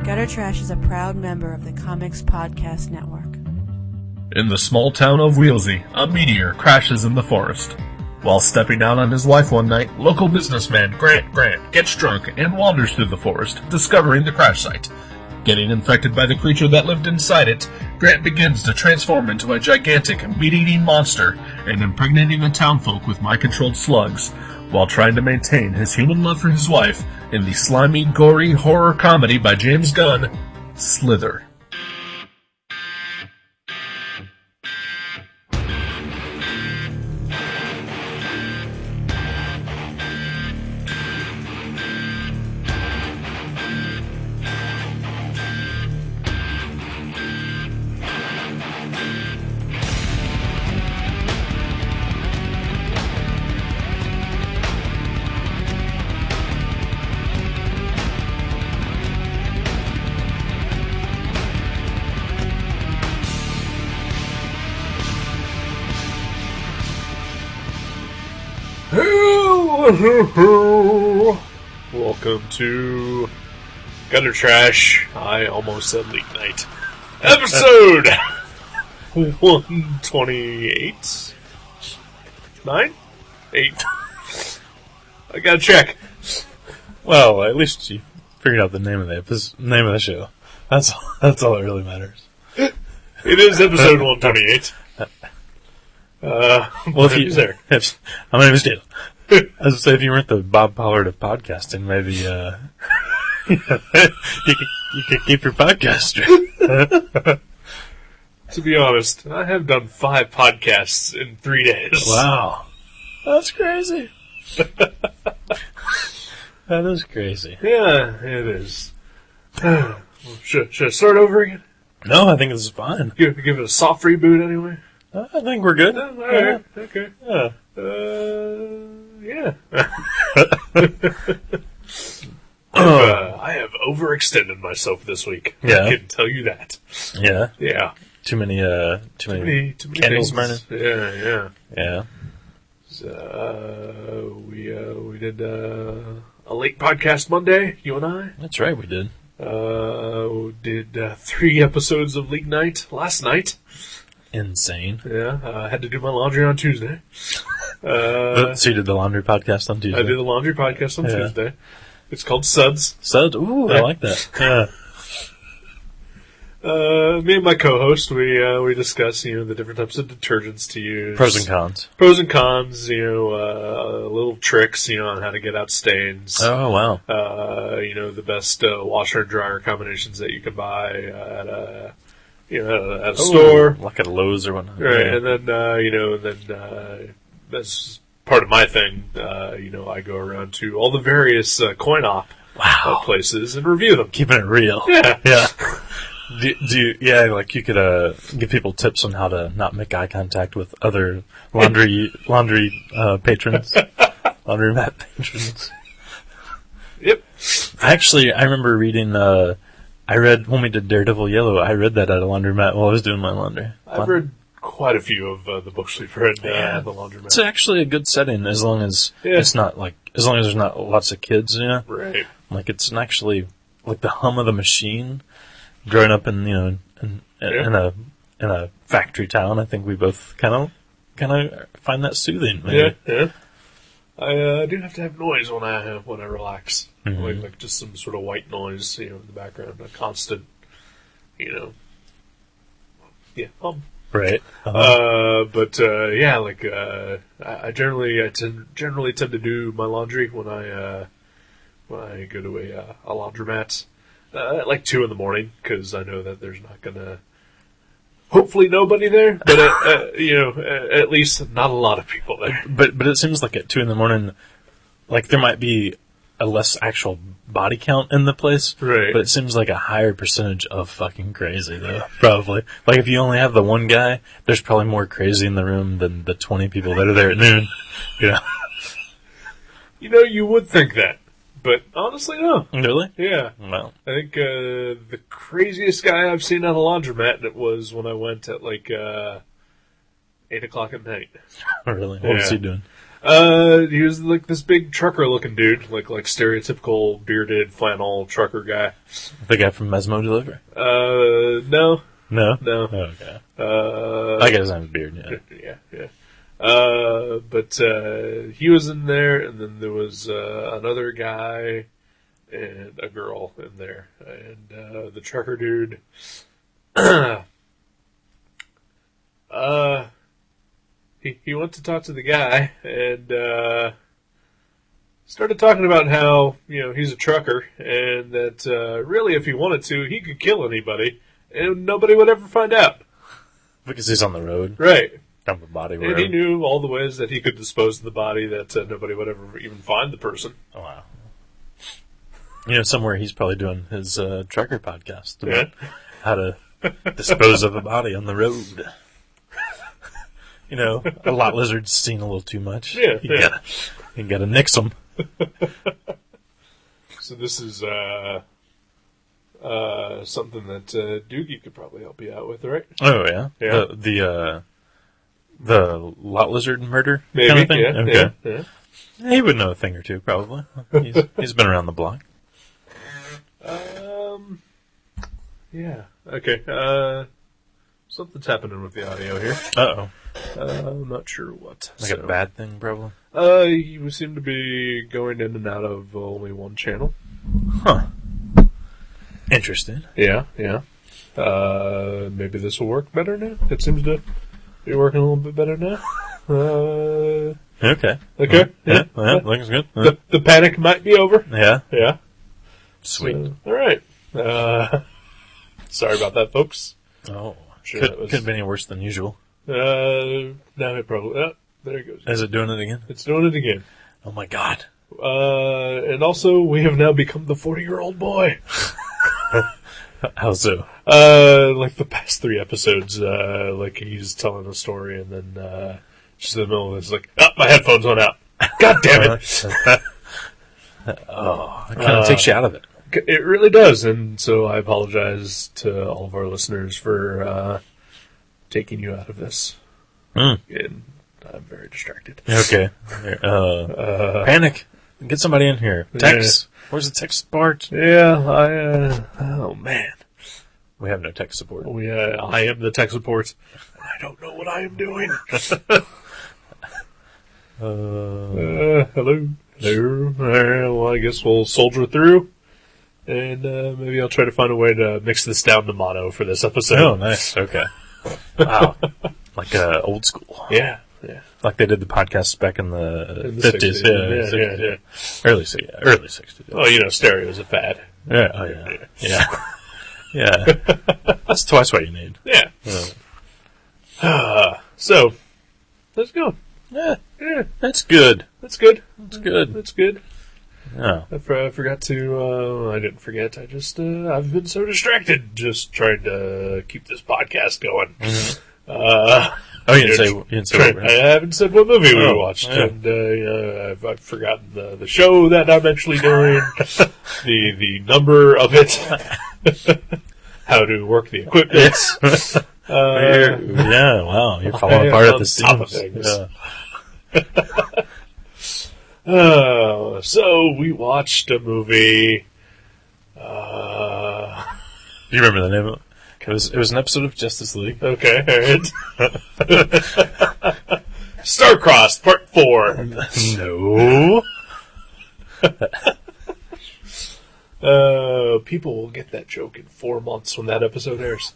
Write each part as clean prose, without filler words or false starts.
Gutter Trash is a proud member of the Comics Podcast Network. In the small town of Wheelsy, a meteor crashes in the forest. While stepping out on his wife one night, local businessman Grant gets drunk and wanders through the forest, discovering the crash site. Getting infected by the creature that lived inside it, Grant begins to transform into a gigantic, meat-eating monster and impregnating the townfolk with mind-controlled slugs, while trying to maintain his human love for his wife in the slimy, gory horror comedy by James Gunn, Slither. Welcome to Gutter Trash. I almost said League Night. Episode 128? 9? 8? I gotta check. Well, at least you figured out the name of the show. That's all that really matters. It is episode 128. Well, my name is Dale. As I say, if you weren't the Bob Pollard of podcasting, maybe you could keep your podcast straight. To be honest, I have done 5 podcasts in 3 days. Wow, that's crazy. That is crazy. Yeah, it is. Should I start over again? No, I think this is fine. Give it a soft reboot anyway? I think we're good. All right. Okay. Yeah. Yeah. I have overextended myself this week. Yeah. I can tell you that. Yeah. Yeah. Too many candles burning. Yeah. Yeah. So, we did a late podcast Monday, you and I. That's right, we did. We did 3 episodes of League Night last night. Insane. Yeah, I had to do my laundry on Tuesday. So you did the laundry podcast on Tuesday? I did the laundry podcast on Tuesday. It's called Suds. Suds? Ooh, I like that. Yeah. Me and my co-host, we discuss, the different types of detergents to use. Pros and cons. Pros and cons, little tricks, on how to get out stains. Oh, wow. The best washer and dryer combinations that you can buy at a store. Like at Lowe's or whatnot. Right, Yeah. and then, that's part of my thing. I go around to all the various coin-op places and review them. Keeping it real. Yeah. Yeah. Do you, like you could give people tips on how to not make eye contact with other laundry patrons, laundromat patrons. Yep. Actually, I remember reading. I read when we did Daredevil Yellow. I read that at a laundromat while I was doing my laundry. I've read quite a few of the books we've read at the laundromat. It's actually a good setting as long as it's not as long as there's not lots of kids. Right. Like it's actually like the hum of the machine. Growing up in in a factory town, I think we both kind of find that soothing. Maybe. Yeah. I do have to have noise when I relax, Mm-hmm. like just some sort of white noise, in the background, a constant, hum. Right. I generally tend to do my laundry when I go to a laundromat. At like 2 a.m, because I know that there's not gonna, hopefully nobody there, but at least not a lot of people there. But it seems like at 2 a.m, like there might be a less actual body count in the place, Right. But it seems like a higher percentage of fucking crazy though. Probably. Like if you only have the one guy, there's probably more crazy in the room than the 20 people that are there at noon. Yeah. You would think that. But honestly, no. Really? Yeah. Well, I think the craziest guy I've seen at a laundromat was when I went at 8 o'clock at night. really. What was Yeah. he doing? He was like this big trucker-looking dude, like stereotypical bearded flannel trucker guy. The guy from Mesmo Delivery? No. No? No. Oh, okay. I guess I'm beard, yeah. Yeah. But he was in there, and then there was another guy and a girl in there. And the trucker dude, he went to talk to the guy, and started talking about how, he's a trucker, and that really, if he wanted to, he could kill anybody, and nobody would ever find out. Because he's on the road. Right. Dump a body And wherever. he knew all the ways that he could dispose of the body that nobody would ever even find the person. Oh, wow. Somewhere he's probably doing his trucker podcast about how to dispose of a body on the road. A lot lizard's seen a little too much. Yeah, You gotta nix them. So this is something that Doogie could probably help you out with, right? Oh, yeah? Yeah. The lot lizard murder Maybe, kind of thing? yeah. Okay. Yeah. He would know a thing or two, probably. He's been around the block. Yeah. Okay. Something's happening with the audio here. Uh-oh. I'm not sure what. Like a bad thing, probably? You seem to be going in and out of only one channel. Huh. Interesting. Yeah. Maybe this will work better now. It seems to be working a little bit better now. Okay. Okay. Yeah. Looks good. The panic might be over. Yeah. Yeah. Sweet. All right. Sorry about that, folks. Oh. Sure Couldn't be any worse than usual. No, it probably. There it goes. Is it doing it again? It's doing it again. Oh my god. And also, we have now become the 40-year-old boy. How so? Like the past 3 episodes, like he's telling a story, and then just in the middle of this, like, my headphones went out. God damn it! Oh, it kind of takes you out of it. It really does, and so I apologize to all of our listeners for taking you out of this. And I'm very distracted. Okay. Panic. Get somebody in here. Text. Where's the tech support? Yeah, oh man. We have no tech support. I am the tech support. I don't know what I am doing. Hello. Well, I guess we'll soldier through. And maybe I'll try to find a way to mix this down to mono for this episode. Oh, nice. Okay. Wow. Like old school. Yeah. Like they did the podcasts back in the 50s. 60s. Yeah. Early 60s. Well, stereo is a fad. Yeah. Oh, yeah. Yeah. That's twice what you need. Yeah. So, let's go. Yeah. That's good. That's good. That's good. That's good. Oh. I forgot to, I didn't forget. I've been so distracted just trying to keep this podcast going. Mm-hmm. You didn't say what I haven't said what movie we watched. Yeah. And, I've forgotten the show that I'm actually doing, the number of it, how to work the equipment. Wow, you're falling apart at the top of seams. things. So we watched a movie. Do you remember the name of it? It was an episode of Justice League. Okay, alright. Starcrossed Part 4. No. People will get that joke in 4 months when that episode airs.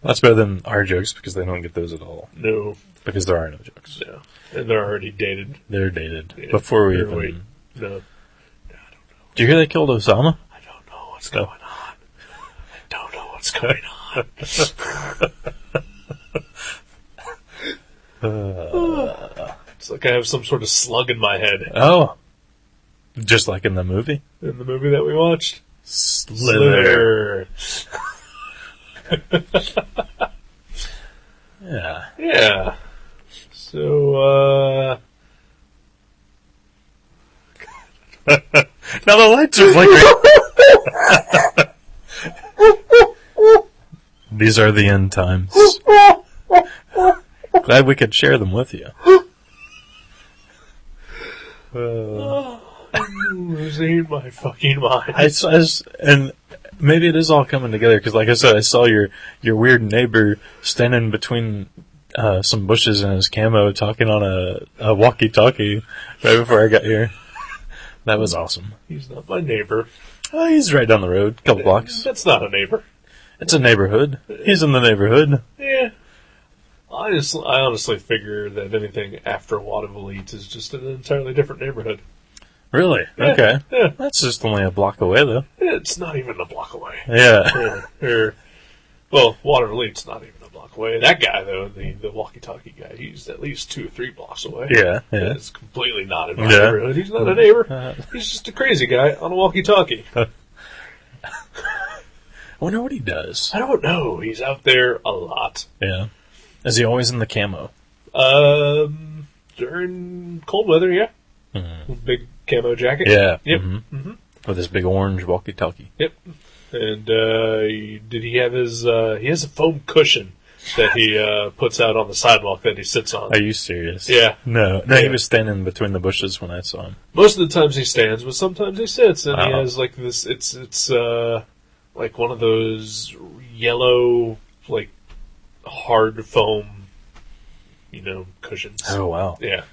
That's better than our jokes because they don't get those at all. No. Because there are no jokes. No. And they're already dated. They're dated. Yeah. Before we even... Wait. No. I don't know. Do you hear they killed Osama? I don't know what's going on. I don't know what's going on. It's like I have some sort of slug in my head. Oh. Just like in the movie? In the movie that we watched. Slither. Yeah. Yeah. So, now the lights are flickering. These are the end times. Glad we could share them with you. I'm losing my fucking mind. And maybe it is all coming together because, like I said, I saw your weird neighbor standing between some bushes in his camo talking on a walkie-talkie right before I got here. That was awesome. He's not my neighbor. Oh, he's right down the road, a couple blocks. That's not a neighbor. It's a neighborhood. He's in the neighborhood. Yeah. I honestly figure that anything after Waterville is just an entirely different neighborhood. Really? Yeah, okay. Yeah. That's just only a block away, though. It's not even a block away. Yeah. Well, Waterville's not even a block away. That guy, though, the walkie-talkie guy, he's at least 2 or 3 blocks away. Yeah. It's completely not in my neighborhood. He's not a neighbor. He's just a crazy guy on a walkie-talkie. I wonder what he does. I don't know. He's out there a lot. Yeah. Is he always in the camo? During cold weather, yeah. Mm-hmm. Big camo jacket. Yeah. Yep. Mm-hmm. Mm-hmm. With his big orange walkie-talkie. Yep. And did he have his? He has a foam cushion that he puts out on the sidewalk that he sits on. Are you serious? Yeah. No, Yeah. he was standing between the bushes when I saw him. Most of the times he stands, but sometimes he sits, and he Wow. has like this. It's like one of those yellow, like hard foam, cushions. Oh, wow. Yeah.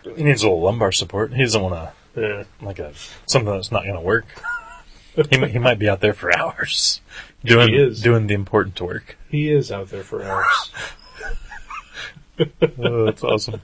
He needs a little lumbar support. He doesn't want Yeah. something that's not going to work. He might be out there for hours He is. doing the important work. He is out there for hours. Oh, that's awesome.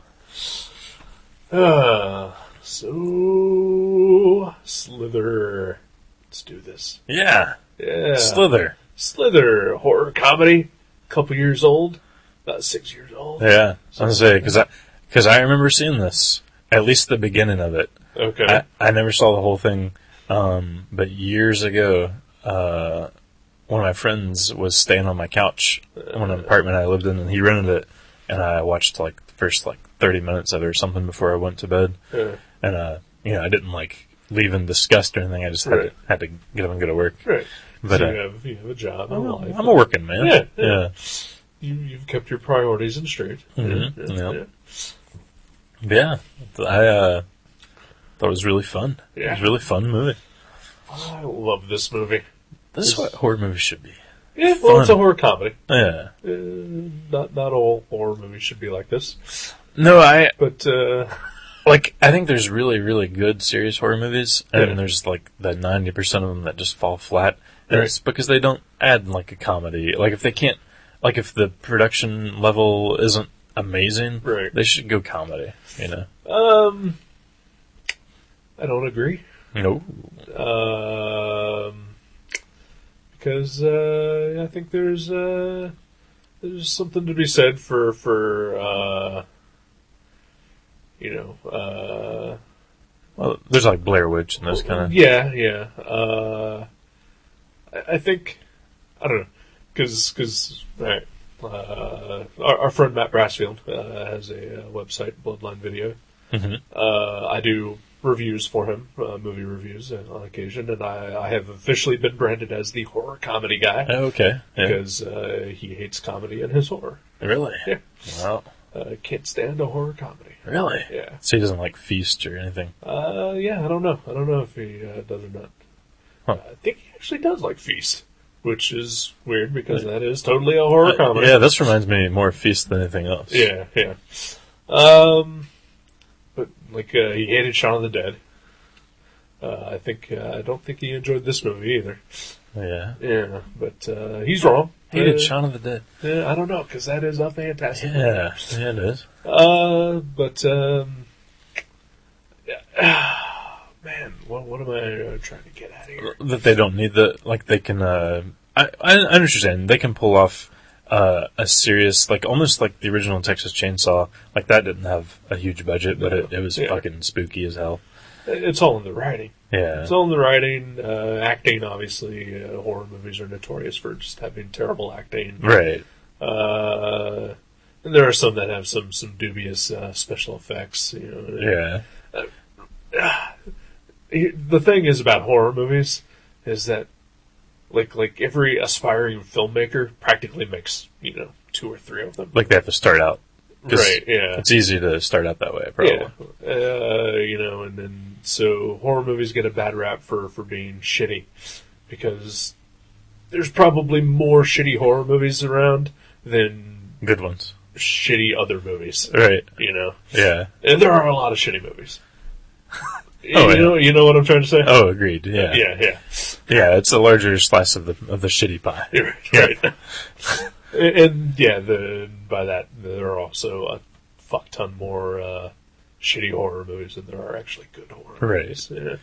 So Slither. Let's do this. Yeah. Yeah. Slither. Slither, horror comedy, couple years old, about 6 years old. Yeah. I was going to say, because I remember seeing this, at least the beginning of it. Okay. I never saw the whole thing, but years ago, one of my friends was staying on my couch in an apartment I lived in, and he rented it, and I watched the first 30 minutes of it or something before I went to bed. And I didn't leave in disgust or anything. I just had to get up and go to work. Right. But so you have a job and a life. I'm a working man. Yeah. You've kept your priorities in straight. Mm-hmm. Yeah. I thought it was really fun. Yeah. It was a really fun movie. I love this movie. This is what horror movies should be. Yeah, well, it's a horror comedy. Yeah. Not all horror movies should be like this. No, But I think there's really, really good serious horror movies, and there's the 90% of them that just fall flat. And it's because they don't add a comedy. If they can't, if the production level isn't amazing, they should go comedy. I don't agree. No. Because I think there's something to be said for well, there's Blair Witch and those kind of. Yeah. I think, I don't know, because our friend Matt Brassfield has a website, Bloodline Video. Mm-hmm. I do reviews for him, movie reviews on occasion, and I have officially been branded as the horror comedy guy. Oh, okay. Yeah. Because he hates comedy and his horror. Really? Yeah. Wow. Can't stand a horror comedy. Really? Yeah. So he doesn't like Feast or anything? Yeah, I don't know. I don't know if he does or not. Huh. I think he actually does like Feast, which is weird because that is totally a horror comedy. Yeah, this reminds me more of Feast than anything else. Yeah. But he hated Shaun of the Dead. I don't think he enjoyed this movie either. Yeah. Yeah, but he's wrong. Hated Shaun of the Dead. Yeah, I don't know, because that is a fantastic movie. Yeah, it is. Man, what am I trying to get at here? That they don't need they can, I understand, they can pull off a serious, almost like the original Texas Chainsaw, that didn't have a huge budget, but it was fucking spooky as hell. It's all in the writing. Yeah. It's all in the writing. Acting, obviously, horror movies are notorious for just having terrible acting. Right. And there are some that have some dubious special effects. Yeah. The thing is about horror movies is that, like every aspiring filmmaker practically makes 2 or 3 of them. They have to start out Right, yeah. It's easy to start out that way, probably. Yeah. And then, so horror movies get a bad rap for being shitty, because there's probably more shitty horror movies around than Good ones. shitty other movies. Right. Yeah. And there are a lot of shitty movies. Oh, you know what I'm trying to say? Oh, agreed. Yeah. Yeah. Yeah, it's a larger slice of the shitty pie. Right. And by that, there are also a fuck ton more shitty horror movies than there are actually good horror movies. Yeah.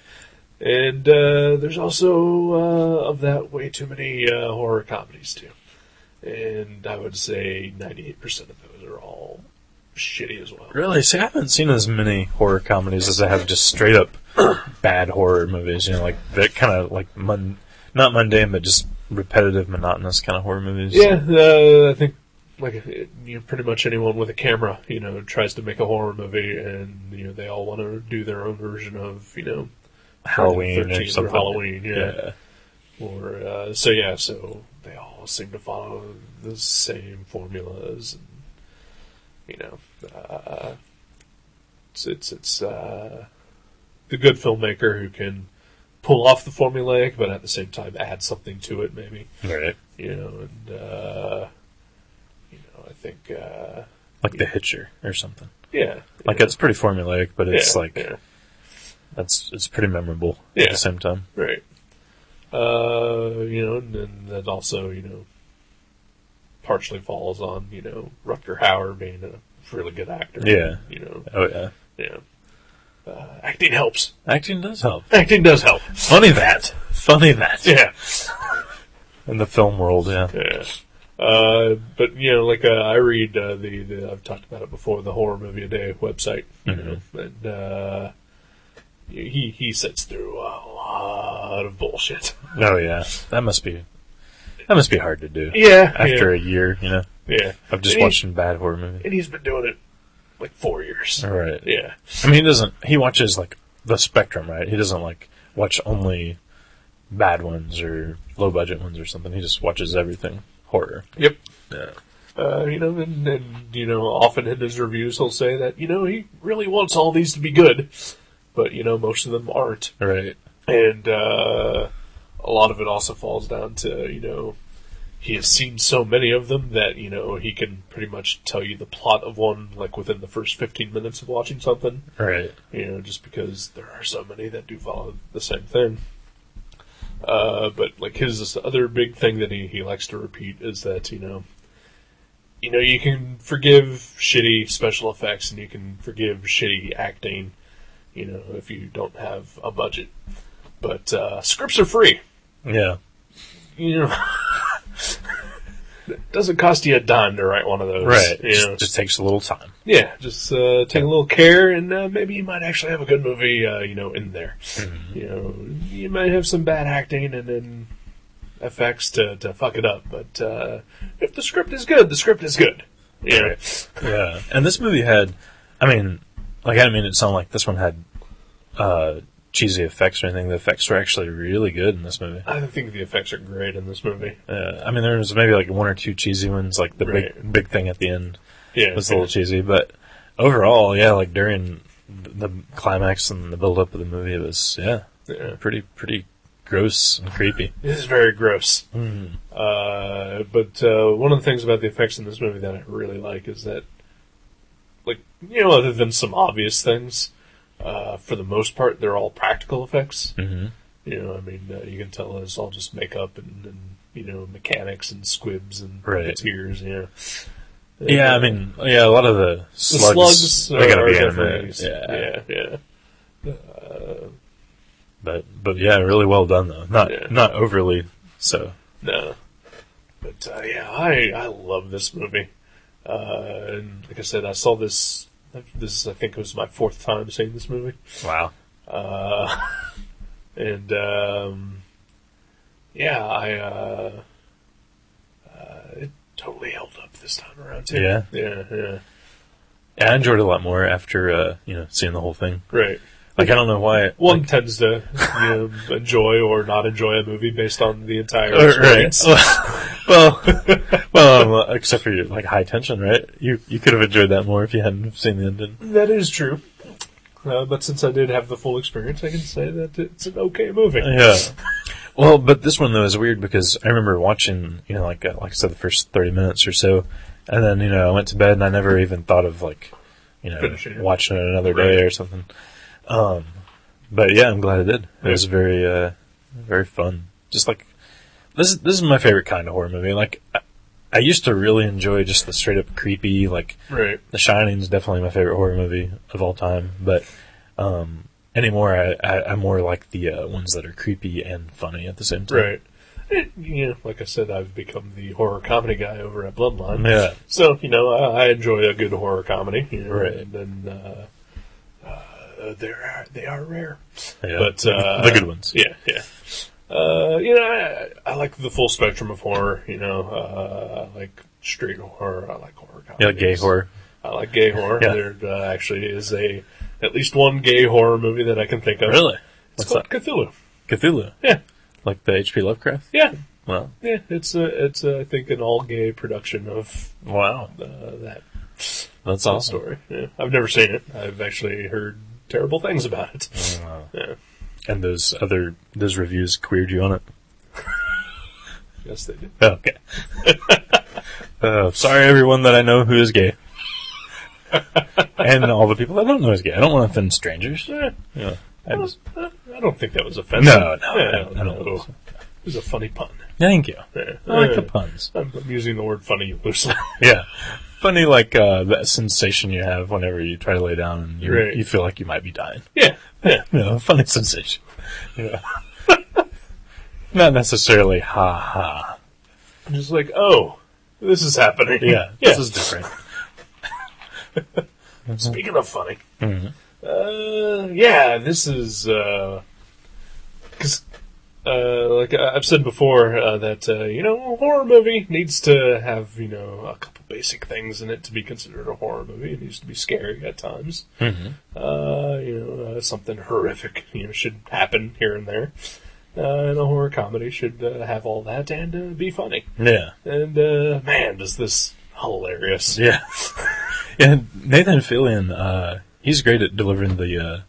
And there's also, of that, way too many horror comedies, too. And I would say 98% of those are all shitty as well. Really? See, I haven't seen as many horror comedies as I have just straight up bad horror movies. Like that kind of like not mundane, but just repetitive, monotonous kind of horror movies. Yeah, I think pretty much anyone with a camera, tries to make a horror movie, and they all want to do their own version of Halloween or something. Halloween, yeah. Or so they all seem to follow the same formulas, and it's the good filmmaker who can pull off the formulaic, but at the same time add something to it, maybe. Right. I think like The Hitcher or something. Yeah. Like it's pretty formulaic, but it's it's pretty memorable at the same time. Right. And then that also, partially falls on, Rutger Hauer being a really good actor. Yeah. Oh, yeah. Yeah. Acting helps. Acting does help. Acting does help. Funny that. Yeah. In the film world, yeah. Yeah. But, I read I've talked about it before, the Horror Movie A Day website, and he sits through a lot of bullshit. Oh, yeah. That must be hard to do. Yeah. After a year, Yeah. of just watching bad horror movies. And he's been doing it, 4 years. Right. Yeah. I mean, he watches, the spectrum, right? He doesn't, watch only bad ones or low-budget ones or something. He just watches everything horror. Yep. Yeah. And often in his reviews he'll say that, he really wants all these to be good, but, most of them aren't. Right. And a lot of it also falls down to, he has seen so many of them that, he can pretty much tell you the plot of one, within the first 15 minutes of watching something. Right. Just because there are so many that do follow the same thing. But, his other big thing that he likes to repeat is that, you can forgive shitty special effects and you can forgive shitty acting, if you don't have a budget. But scripts are free. Yeah. It doesn't cost you a dime to write one of those. Right. Just takes a little time. Yeah, just take a little care, and maybe you might actually have a good movie, in there. Mm-hmm. You might have some bad acting and then effects to fuck it up, but if the script is good, the script is good. Yeah. Right. Yeah. And this movie had, I didn't mean it to sound like this one had cheesy effects or anything. The effects were actually really good in this movie. I think the effects are great in this movie. There was maybe one or two cheesy ones, the big thing at the end was a little cheesy, but overall, during the climax and the build-up of the movie, it was, pretty gross and creepy. It is very gross. Mm. But one of the things about the effects in this movie that I really like is that, other than some obvious things, for the most part, they're all practical effects. Mm-hmm. You can tell it's all just makeup and mechanics and squibs and tears. Yeah, a lot of the slugs they gotta be animated. Yeah. But yeah, really well done though. Not overly so. No. But I love this movie. And like I said, I saw this. I think it was my 4th time seeing this movie. Wow. It totally held up this time around too. Yeah. Yeah. I enjoyed it a lot more after seeing the whole thing. Right. I don't know why. One tends to enjoy or not enjoy a movie based on the entire experience. Right. Except for your like high tension, right? You could have enjoyed that more if you hadn't seen the ending. That is true. But since I did have the full experience, I can say that it's an okay movie. Yeah. Well, but this one though is weird because I remember watching, like I said, the first 30 minutes or so, and then I went to bed and I never even thought of watching it another day or something. But yeah, I'm glad I did. It was very, very fun. Just like this is my favorite kind of horror movie. Like I used to really enjoy just the straight up creepy, like The Shining is definitely my favorite horror movie of all time. But anymore, I more like the ones that are creepy and funny at the same time. Right. Like I said, I've become the horror comedy guy over at Bloodline. Yeah. So, I enjoy a good horror comedy. Right. And then they are rare. Yeah. But the good ones. Yeah, yeah. I like the full spectrum of horror. I like straight horror. I like horror comedy. You like gay horror? I like gay horror. Yeah. There actually is at least one gay horror movie that I can think of. Really? It's called Cthulhu. Cthulhu? Yeah. Like the H.P. Lovecraft? Yeah. Wow. Yeah, it's I think an all gay production of that. That's awesome. Story. Yeah. I've never seen it. I've actually heard terrible things about it. Oh, wow. Yeah. And those reviews queered you on it? Yes, they did. Okay. Sorry, everyone that I know who is gay. And all the people I don't know is gay. I don't want to offend strangers. Yeah. I don't think that was offensive. No, I don't know. It was a funny pun. Thank you. Yeah. I like the puns. I'm using the word funny loosely. Yeah. Funny, like that sensation you have whenever you try to lay down and you feel like you might be dying. Yeah. Yeah. Funny sensation. Yeah. Not necessarily ha ha. Just like, oh, this is happening. Yeah. This is different. Speaking of funny, this is because like I've said before that a horror movie needs to have a couple basic things in it to be considered a horror movie. It needs to be scary at times. Something horrific should happen here and there. And a horror comedy should have all that and be funny. Yeah. And man, is this hilarious! Yeah. Yeah, Nathan Fillion, he's great at delivering the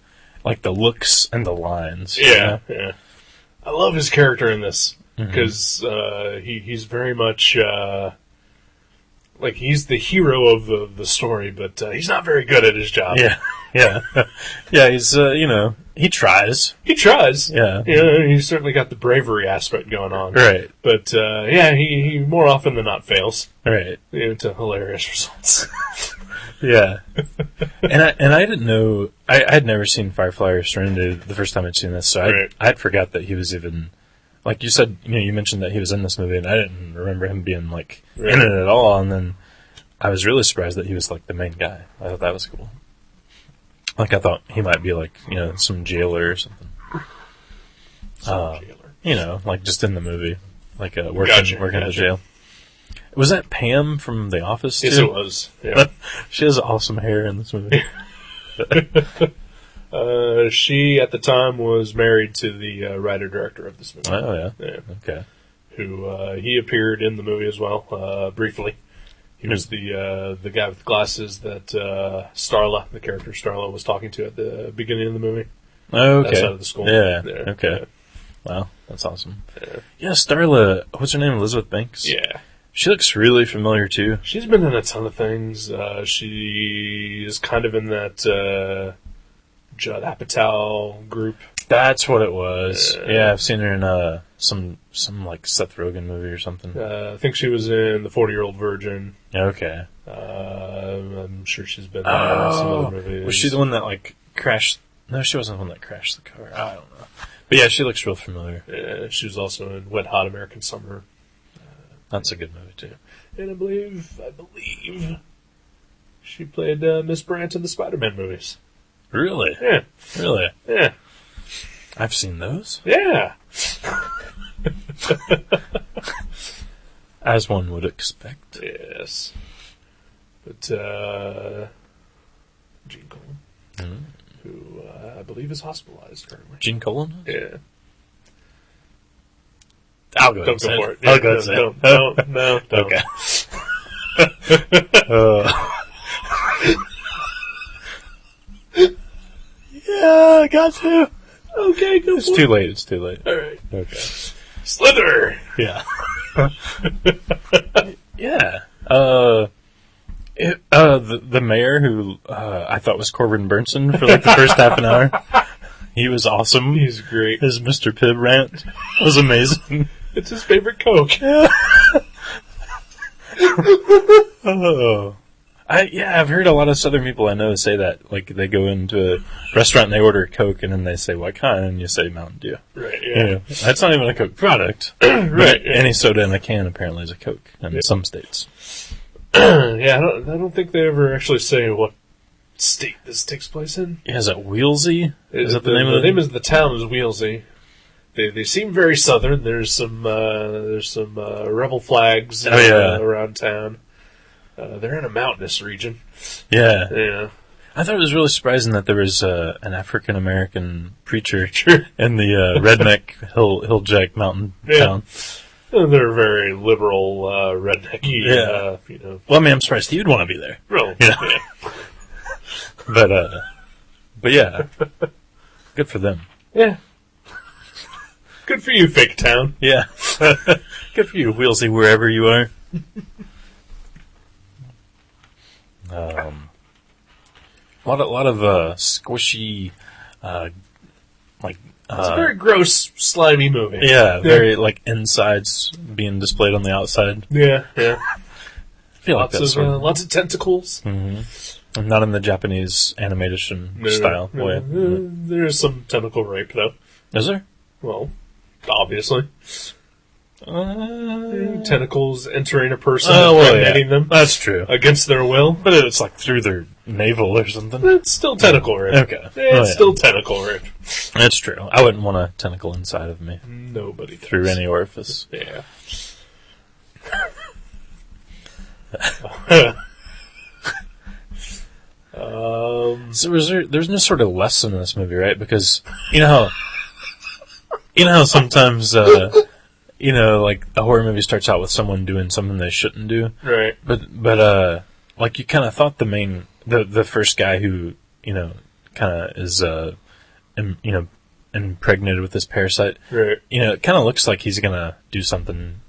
looks and the lines. Yeah. I love his character in this because he's very much he's the hero of the story, but he's not very good at his job. Yeah. Yeah, he's he tries. He tries. Yeah. He's certainly got the bravery aspect going on. Right. But he more often than not fails. Right. To hilarious results. Yeah. And I didn't know, I had never seen Firefly or Serenity the first time I'd seen this, so I'd forgot that he was even, like you said, you mentioned that he was in this movie, and I didn't remember him being, in it at all, and then I was really surprised that he was, the main guy. I thought that was cool. I thought he might be, some jailer or something. Jailer. Just in the movie. Working in the jail. Was that Pam from The Office, too? Yes, it was. Yeah. She has awesome hair in this movie. She, at the time, was married to the writer-director of this movie. Oh, yeah. Okay. Who, he appeared in the movie as well, briefly. He was the guy with glasses that Starla, the character Starla, was talking to at the beginning of the movie. Oh, okay. Outside of the school. Yeah, there. Okay. Yeah. Wow, that's awesome. Yeah, Starla, what's her name, Elizabeth Banks? Yeah. She looks really familiar, too. She's been in a ton of things. She is kind of in that Judd Apatow group. That's what it was. Yeah, I've seen her in some Seth Rogen movie or something. I think she was in The 40-Year-Old Virgin. Okay. I'm sure she's been in some other movies. Was she the one that, crashed? No, she wasn't the one that crashed the car. I don't know. But yeah, she looks real familiar. Yeah, she was also in Wet Hot American Summer. That's a good movie, too. And I believe she played Miss Brandt in the Spider-Man movies. Really? Yeah. Really? Yeah. I've seen those. Yeah. As one would expect. Yes. But, Gene Colan, who I believe is hospitalized currently. Gene Colan? Yeah. I'll go Don't ahead go and for it. I'll go ahead and Don't. Okay. Yeah, I got to. Okay, go It's for too it. late. It's too late. All right. Okay. Slither. Yeah. Yeah. The mayor who I thought was Corbin Burnson for like the first half an hour. He was awesome. He's great. His Mr. Pibb rant was amazing. It's his favorite Coke. Oh. I've heard a lot of Southern people I know say that. Like, they go into a restaurant and they order a Coke, and then they say, what kind? And you say Mountain Dew. Right, You yeah. know, that's not even a Coke product. Right, But yeah. any soda in a can apparently is a Coke in some states. Yeah, I don't think they ever actually say what state this takes place in. Yeah, is that Wheelsy? Is that the name of the it? name of the town is Wheelsy. They seem very southern. There's some rebel flags around town. They're in a mountainous region. Yeah. Yeah. I thought it was really surprising that there was an African American preacher in the redneck hill jack mountain town. They're very liberal, rednecky. Yeah. Well, I mean, I'm surprised he would want to be there. Real, Yeah. yeah. But yeah, good for them. Yeah. Good for you, fake town. Yeah, good for you, Wheelsy, wherever you are. A lot of squishy, It's a very gross, slimy movie. yeah, very like insides being displayed on the outside. Yeah, yeah. I feel like that's Lots of tentacles. I'm not in the Japanese animation style way. There's some tentacle rape, though. Is there? Well, obviously. Tentacles entering a person and impregnating them That's true. against their will. But it's like through their navel or something. It's still tentacle rape. Okay. It's still tentacle rape. That's true. I wouldn't want a tentacle inside of me Nobody through does. any orifice. Yeah. So there's no sort of lesson in this movie, right? Because you know how sometimes like a horror movie starts out with someone doing something they shouldn't do, Right. but like you kind of thought the first guy who kind of is impregnated with this parasite, Right. it kind of looks like he's gonna do something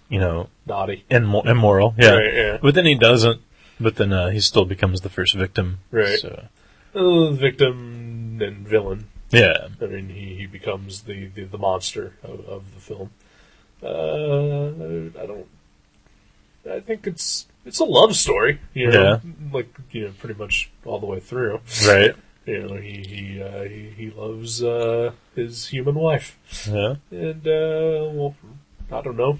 Naughty. immoral, yeah. Right, yeah. But then he doesn't. But then he still becomes the first victim, Right. So Victim and villain. yeah, I mean, he becomes the monster of the film. I think it's a love story, pretty much all the way through. right, He loves his human wife, yeah. and I don't know.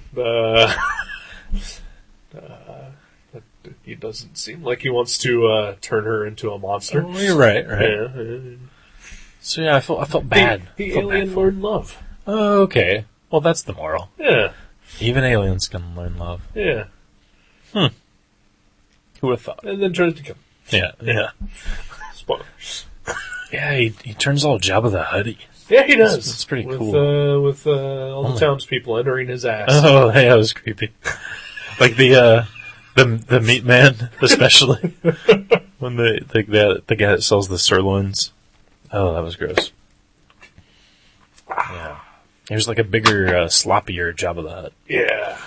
He doesn't seem like he wants to turn her into a monster. Oh, you're right. Yeah. So yeah, I felt bad. The Felt alien bad for him. learned love. Oh, okay. Well, that's the moral. Yeah. Even aliens can learn love. Yeah. Who would have thought? And then tries to kill him. Yeah. Spoilers. Yeah, he turns all Jabba the Hutty. Yeah, he does. It's pretty with, cool. With all the townspeople entering his ass. Oh, hey, that was creepy. Like the meat man, especially when the guy that sells the sirloins. Oh, that was gross. Yeah, there's like a bigger, sloppier Jabba the Hutt. Yeah.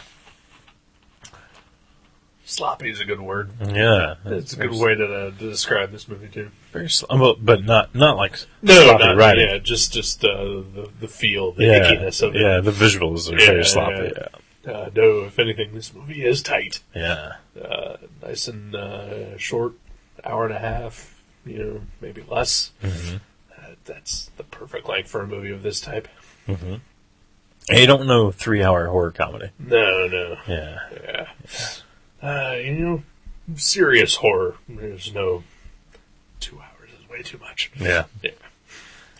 Sloppy is a good word. Yeah, It's a good way to describe this movie too. very but not like No, sloppy not, writing. yeah, just the feel, the Yeah, ickiness of it. yeah, the visuals are very sloppy. No, if anything, this movie is tight. Yeah. Nice and short, hour and a half, maybe less. Mm-hmm. That's the perfect length for a movie of this type. Mm-hmm. And you don't know 3-hour horror comedy. No. Yeah. Serious horror. There's no 2 hours is way too much. Yeah.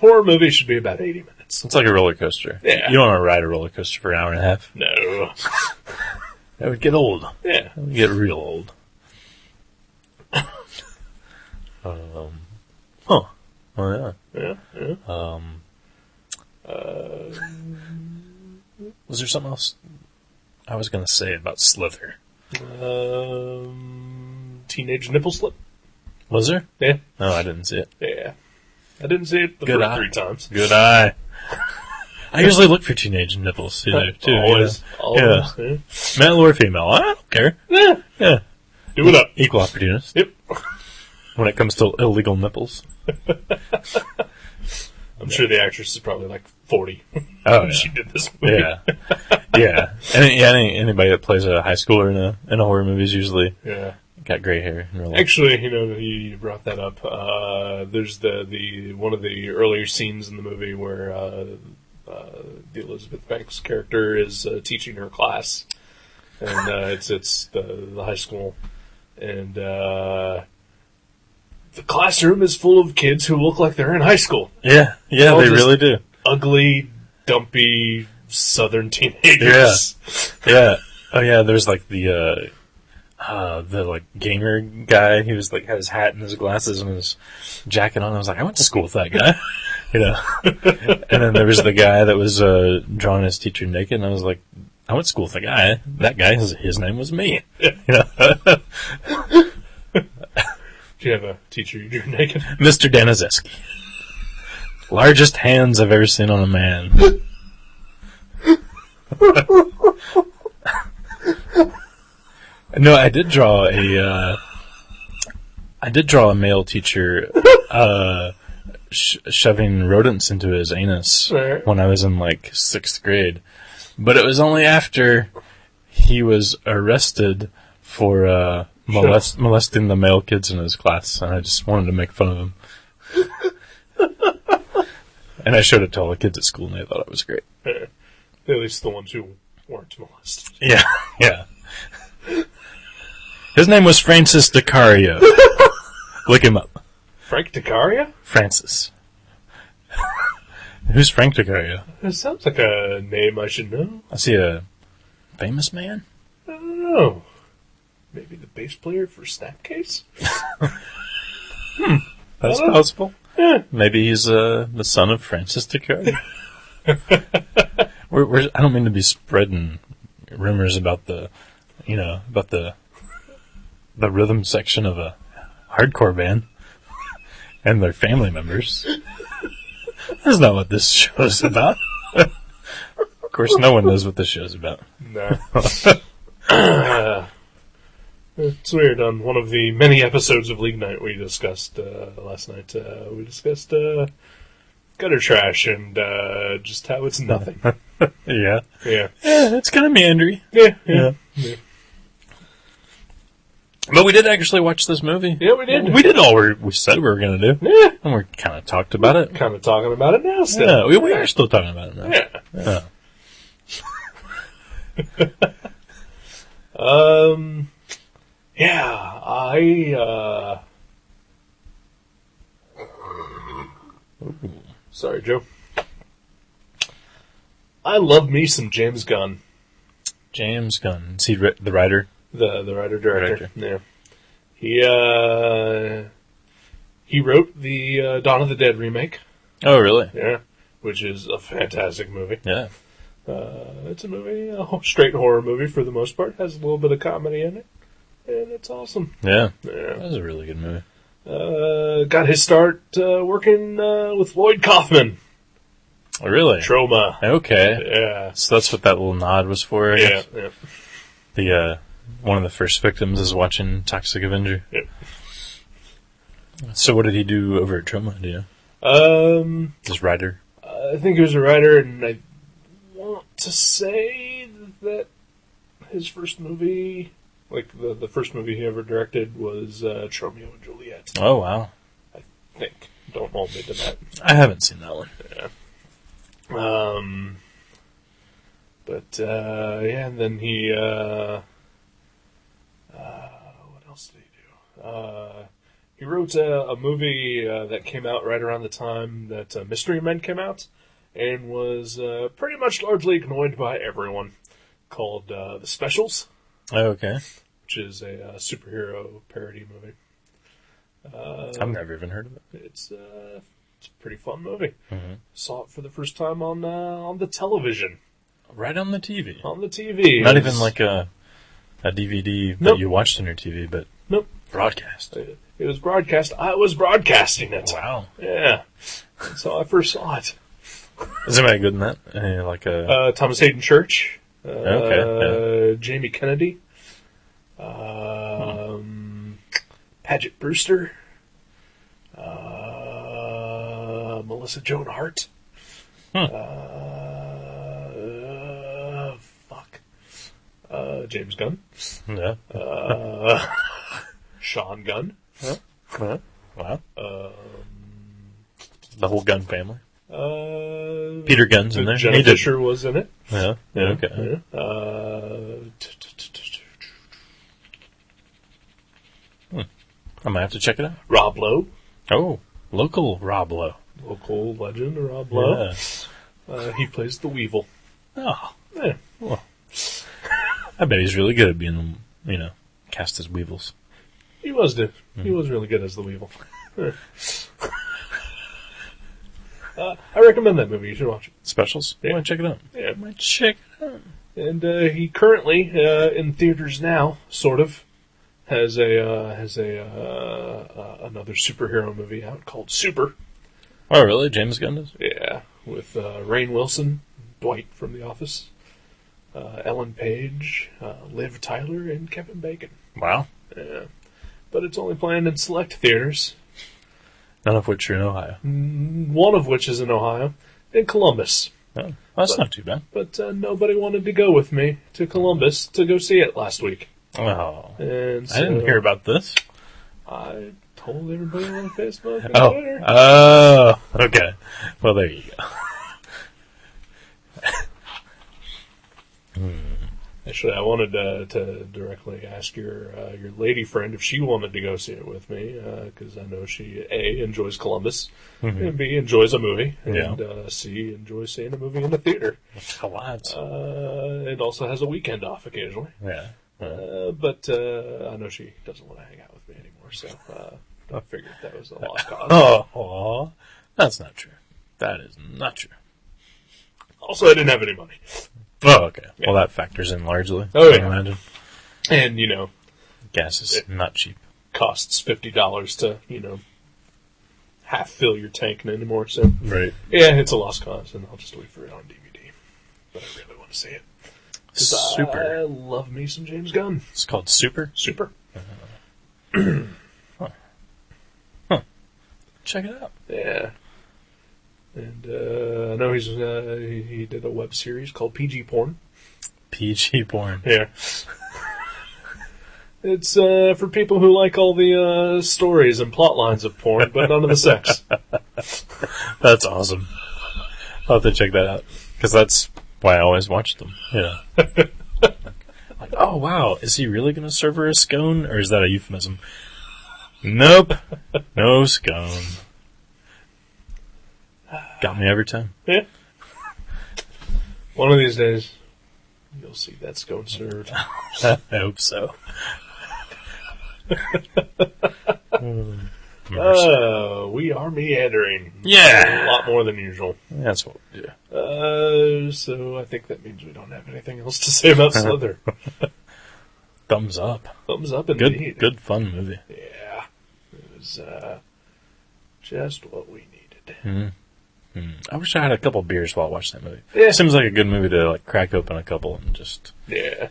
Horror movie should be about 80 minutes. It's like a roller coaster. Yeah. You don't want to ride a roller coaster for an hour and a half. No. That would get old. Yeah. That would get real old. Huh. Oh, yeah. Yeah. Was there something else I was going to say about Slither? Teenage nipple slip. Was there? Yeah. No, I didn't see it. Yeah. I didn't see it the Good first eye. 3 times. Good eye. I usually look for teenage nipples too. Always. Yeah. Yeah. Male or female, I don't care. Yeah. Yeah. Do it up. Equal opportunist. Yep. When it comes to illegal nipples. I'm sure the actress is probably like 40. Oh, when yeah. she did this movie. Yeah. Yeah. Anybody that plays a high schooler in a horror movie is usually got gray hair in real life. Actually, you brought that up. There's the one of the earlier scenes in the movie where the Elizabeth Banks character is teaching her class, and it's the high school, and the classroom is full of kids who look like they're in high school. Yeah, they really do. Ugly, dumpy Southern teenagers. Yeah. Oh yeah, there's like the like gamer guy. He was like had his hat and his glasses and his jacket on. I was like, I went to school with that guy, And then there was the guy that was drawing his teacher naked, and I was like, I went to school with the guy. That guy, his name was me. Do you have a teacher you drew naked? Mr. Daniszewski. Largest hands I've ever seen on a man. No, I did draw a male teacher shoving rodents into his anus when I was in like 6th grade, but it was only after he was arrested for molesting the male kids in his class, and I just wanted to make fun of him. And I showed it to all the kids at school, and they thought it was great. At least the ones who weren't molested. Yeah. His name was Francis DiCario. Look him up. Frank DiCario? Francis. Who's Frank DiCario? It sounds like a name I should know. Is he a famous man? I don't know. Maybe the bass player for Snapcase? That's possible. Yeah. Maybe he's the son of Francis DiCario. I don't mean to be spreading rumors about the rhythm section of a hardcore band and their family members. That's not what this show is about. Of course, no one knows what this show is about. No. It's weird. On one of the many episodes of League Night we discussed last night, we discussed gutter trash and just how it's nothing. Yeah. Yeah. It's kind of meandering. Yeah. But we did actually watch this movie. Yeah, we did. We did all we said we were going to do. Yeah. And we kind of talked about it. Kind of talking about it now still. Yeah, we are still talking about it now. Yeah. Sorry, Joe. I love me some James Gunn. James Gunn. Is he the writer? The writer-director. Yeah. He wrote the Dawn of the Dead remake. Oh, really? Yeah. Which is a fantastic movie. Yeah. It's a movie, a straight horror movie for the most part. Has a little bit of comedy in it. And it's awesome. Yeah. That was a really good movie. Got his start working with Lloyd Kaufman. Oh, really? Trauma. Okay. Yeah. So that's what that little nod was for, I guess? Yeah. The, one of the first victims is watching Toxic Avenger. Yep. So what did he do over at Trauma, do you know? His writer? I think he was a writer, and I want to say that his first movie, like the first movie he ever directed, was Romeo and Juliet. Oh, wow. I think. Don't hold me to that. I haven't seen that one. Yeah. And then he, what else did he do? He wrote a movie that came out right around the time that Mystery Men came out, and was pretty much largely ignored by everyone, called The Specials. Oh, okay. Which is a superhero parody movie. I've never even heard of it. It's a pretty fun movie. Mm-hmm. Saw it for the first time on the television. Right on the TV. On the TV. Not even like a DVD Nope. that you watched on your TV, but Nope. broadcast. It was broadcast. I was broadcasting it. Wow. Yeah. That's how I first saw it. Is anybody good in that? Like a Thomas Hayden Church. Okay, Jamie Kennedy. Paget Brewster. Melissa Joan Hart. James Gunn. yeah. Sean Gunn. Wow. The whole Gunn family. Peter Gunn's in there. Jenna He did. Fisher was in it. Yeah. Okay. I might have to check it out. Rob Lowe. Oh, local Rob Lowe. Local legend Rob Lowe. Yeah. He plays the Weevil. Oh, Yeah. well. I bet he's really good at being, cast as Weevils. He was, dude. He was really good as the Weevil. I recommend that movie. You should watch it. Specials? Yeah. I might check it out. Yeah. I might check it out. And he currently in theaters now, sort of, has another superhero movie out called Super. Oh, really? James Gunn does? Yeah, with Rainn Wilson, Dwight from The Office, Ellen Page, Liv Tyler, and Kevin Bacon. Wow. Yeah, but it's only playing in select theaters. None of which are in Ohio. One of which is in Ohio, in Columbus. Oh, well, that's not too bad. But nobody wanted to go with me to Columbus to go see it last week. Oh. And so I didn't hear about this. I told everybody on Facebook and Oh. Twitter. Oh. Okay. Well, there you go. Actually, I wanted to directly ask your lady friend if she wanted to go see it with me, because I know she, A, enjoys Columbus, and B, enjoys a movie, and C, enjoys seeing a movie in the theater. A lot. And also has a weekend off occasionally. Yeah. But I know she doesn't want to hang out with me anymore, so I figured that was a lost cause. Oh, that's not true. That is not true. Also, I didn't have any money. Oh, okay. Yeah. Well, that factors in largely. Oh, I yeah. can imagine. And, Gas is not cheap. costs $50 to, half fill your tank anymore, so... Right. Yeah, it's a lost cause, and I'll just wait for it on DVD. But I really want to see it. 'Cause Super. I love me some James Gunn. It's called Super? Super. Check it out. Yeah. And I know he did a web series called PG Porn. PG porn. Yeah. It's for people who like all the stories and plot lines of porn, but none of the sex. That's awesome. I'll have to check that out. Because that's why I always watch them. Yeah. Like, oh, wow. Is he really going to serve her a scone? Or is that a euphemism? Nope. No scone. Got me every time. Yeah. One of these days, you'll see that scone served. I hope so. We are meandering. Yeah. A lot more than usual. That's what we do. So I think that means we don't have anything else to say about Slither. Thumbs up. Thumbs up indeed. Good fun movie. Yeah. It was just what we needed. I wish I had a couple beers while I watched that movie. Yeah. Seems like a good movie to crack open a couple and just Yeah.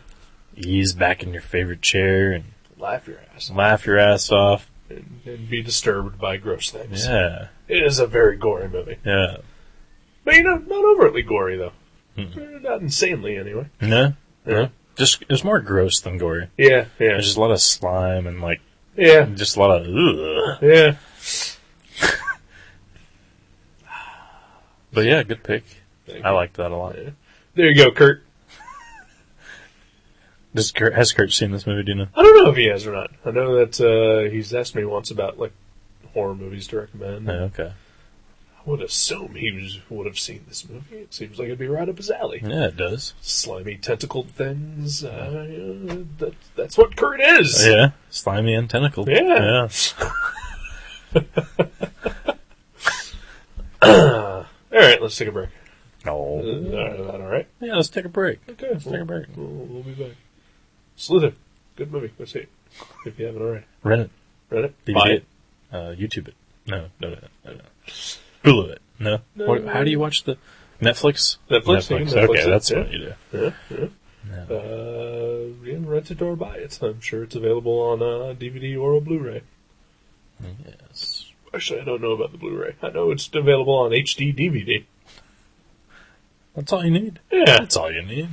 ease back in your favorite chair and Laugh your ass off. laugh your ass off. And be disturbed by gross things. Yeah. It is a very gory movie. Yeah. But, not overtly gory, though. Not insanely, anyway. No? Yeah. No? Just, it was more gross than gory. Yeah. There's just a lot of slime and Yeah. just a lot of ugh. Yeah. But yeah, good pick. Thank I you. liked that a lot. Yeah. There you go, Kurt. Has Kurt seen this movie, do you know? I don't know if he has or not. I know that he's asked me once about horror movies to recommend. Yeah, okay. I would assume he would have seen this movie. It seems like it'd be right up his alley. Yeah, it does. Slimy tentacled things. That's what Kurt is. Yeah. Slimy and tentacled. Yeah. Yeah. All right, let's take a break. No. That all right? Yeah, let's take a break. Okay, Let's take a break. We'll be back. Slither, good movie. Go see it if you haven't already. Rent it. Read it? DVD Buy it. YouTube it. No. Hulu it. No. No. How do you watch the Netflix? Netflix. Okay, Netflix, that's yeah. what you do. Yeah. Rent it or buy it. I'm sure it's available on DVD or a Blu-ray. Yes. Actually, I don't know about the Blu-ray. I know it's available on HD DVD. That's all you need. Yeah. That's all you need.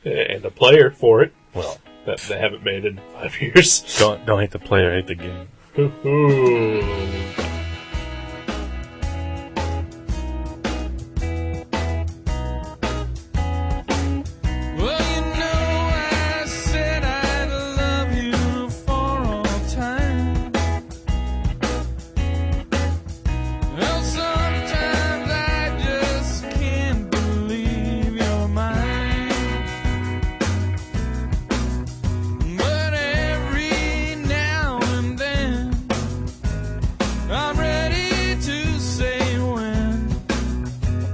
And a player for it Well, that they haven't made in 5 years. don't hate the player, hate the game. Ooh. Well, you know I said I'd love you for all time. Well, sometimes I just can't believe you're mine. But every now and then I'm ready to say when.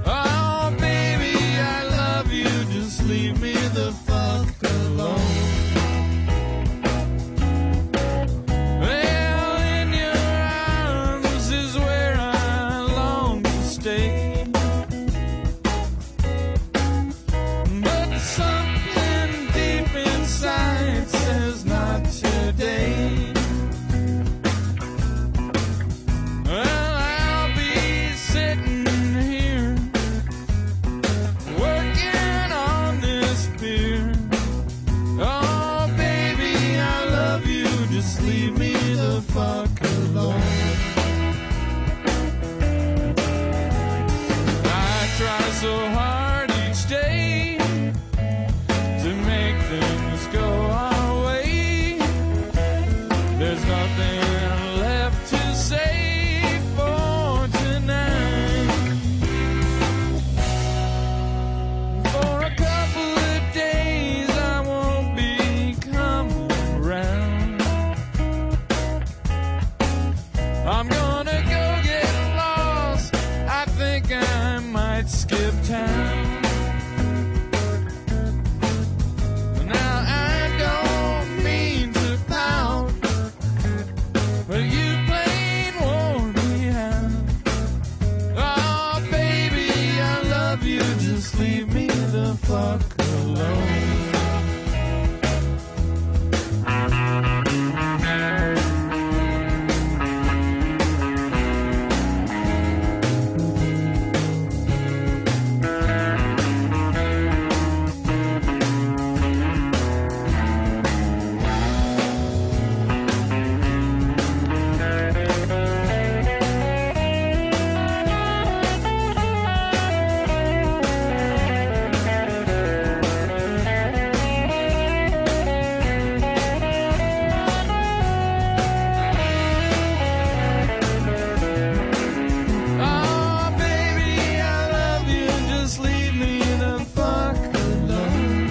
Oh, baby, I love you. Just leave me the fuck alone. Well, in your arms is where I long to stay. But something deep inside says not today. Well, I'll be sitting here working on this pier. Oh, baby, I love you. Just leave me the fuck alone. I try so hard each day to make things go our way. There's nothing left to say for tonight. For a couple of days I won't be coming around. I'm gonna go get lost. I think I might skip town. Now I don't mean to pout, but you plain wore me out. Oh, baby, I love you. Just leave me the fuck alone. Oh, baby, I love you. Just leave me the fuck alone.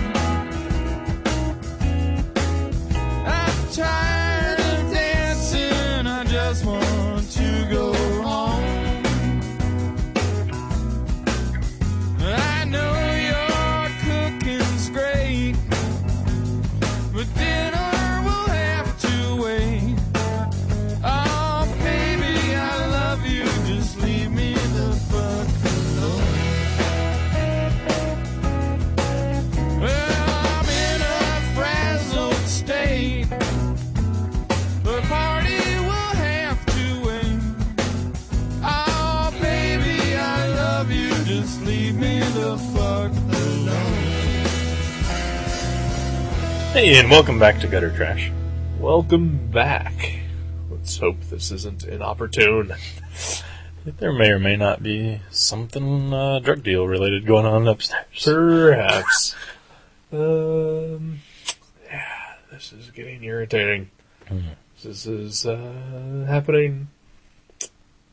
I'm tired of dancing. I just want to go home. I know your cooking's great, but dinner will have to wait. Oh, baby, I love you. Just leave me the fuck alone. Well, I'm in a frazzled state. The party will have to wait. Oh, baby, I love you. Just leave me the fuck alone. Hey, and welcome back to Gutter Trash. Welcome back. Let's hope this isn't inopportune. There may or may not be something drug deal related going on upstairs. Perhaps. Yeah, this is getting irritating. This is happening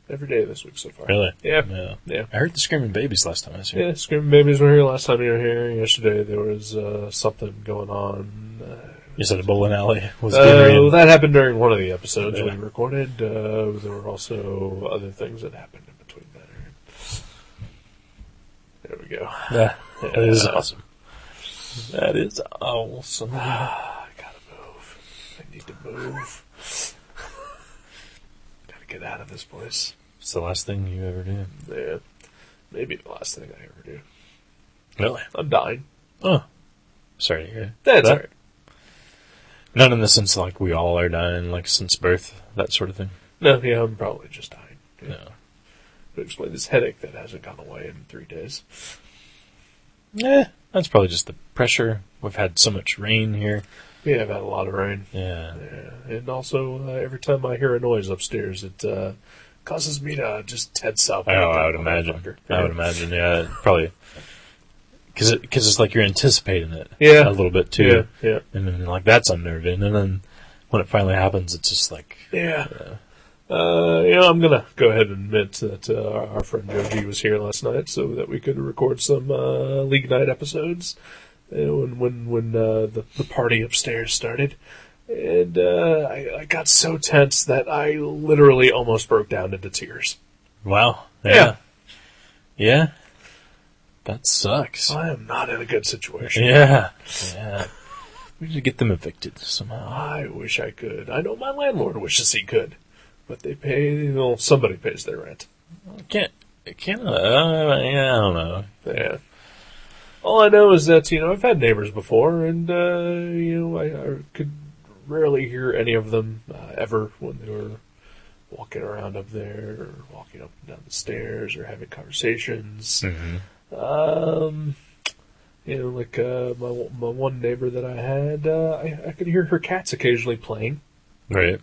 every day this week so far. Really? Yeah. Yeah. I heard the screaming babies last time I was here. Yeah, Screaming Babies were here last time you were here. Yesterday there was something going on. You said a bowling alley was getting That happened during one of the episodes Yeah. we recorded. There were also other things that happened in between that. we go. That is awesome. That is awesome. I gotta move. I need to move. Gotta get out of this place. It's the last thing you ever do. Yeah. Maybe the last thing I ever do. Really? I'm dying. Oh. Sorry to hear. That's that. alright. Not in the sense like we all are dying, like since birth, that sort of thing. No, yeah, I'm probably just dying. Yeah. No. To explain this headache that hasn't gone away in 3 days. That's probably just the pressure. We've had so much rain here. Yeah, I've had a lot of rain. Yeah. Yeah. And also, every time I hear a noise upstairs, it causes me to just tense up. Oh, I would imagine. I would imagine, yeah. Probably. Because it's like you're anticipating it Yeah. a little bit, too. Yeah. And then, like, that's unnerving. And then when it finally happens, it's just like... Yeah. I'm going to go ahead and admit that our friend Joe G was here last night so that we could record some League Night episodes when the party upstairs started. And I got so tense that I literally almost broke down into tears. Wow. Yeah. Yeah. That sucks. I am not in a good situation. Yeah. We need to get them evicted somehow. I wish I could. I know my landlord wishes he could. But they pay, somebody pays their rent. Yeah, I don't know. Yeah. All I know is that, I've had neighbors before, and, I could rarely hear any of them ever when they were walking around up there, or walking up and down the stairs, or having conversations. Mm-hmm. My one neighbor that I had, I could hear her cats occasionally playing. Right.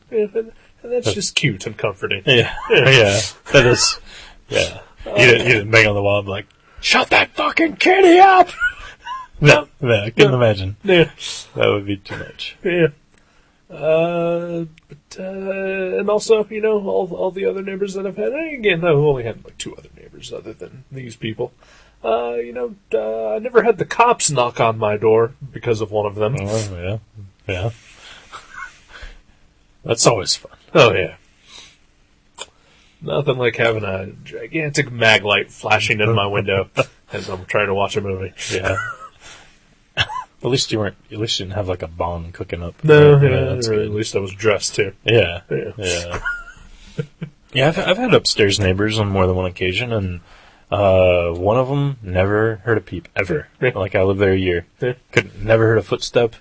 And that's just cute and comforting. Yeah. That is. Yeah. You didn't bang on the wall and be like, shut that fucking kitty up! No, I couldn't imagine. Yeah. That would be too much. Yeah. And also, all the other neighbors that I've had, again, I've only had like 2 other neighbors other than these people. I never had the cops knock on my door because of one of them. Oh, yeah. That's always fun. Oh, yeah. Nothing like having a gigantic mag light flashing in my window as I'm trying to watch a movie. Yeah. At least you didn't have like a bomb cooking up. No, that's or good. at least I was dressed too. Yeah. Yeah, I've had upstairs neighbors on more than one occasion, and one of them never heard a peep ever. Yeah. Like I lived there a year, Yeah. never heard a footstep,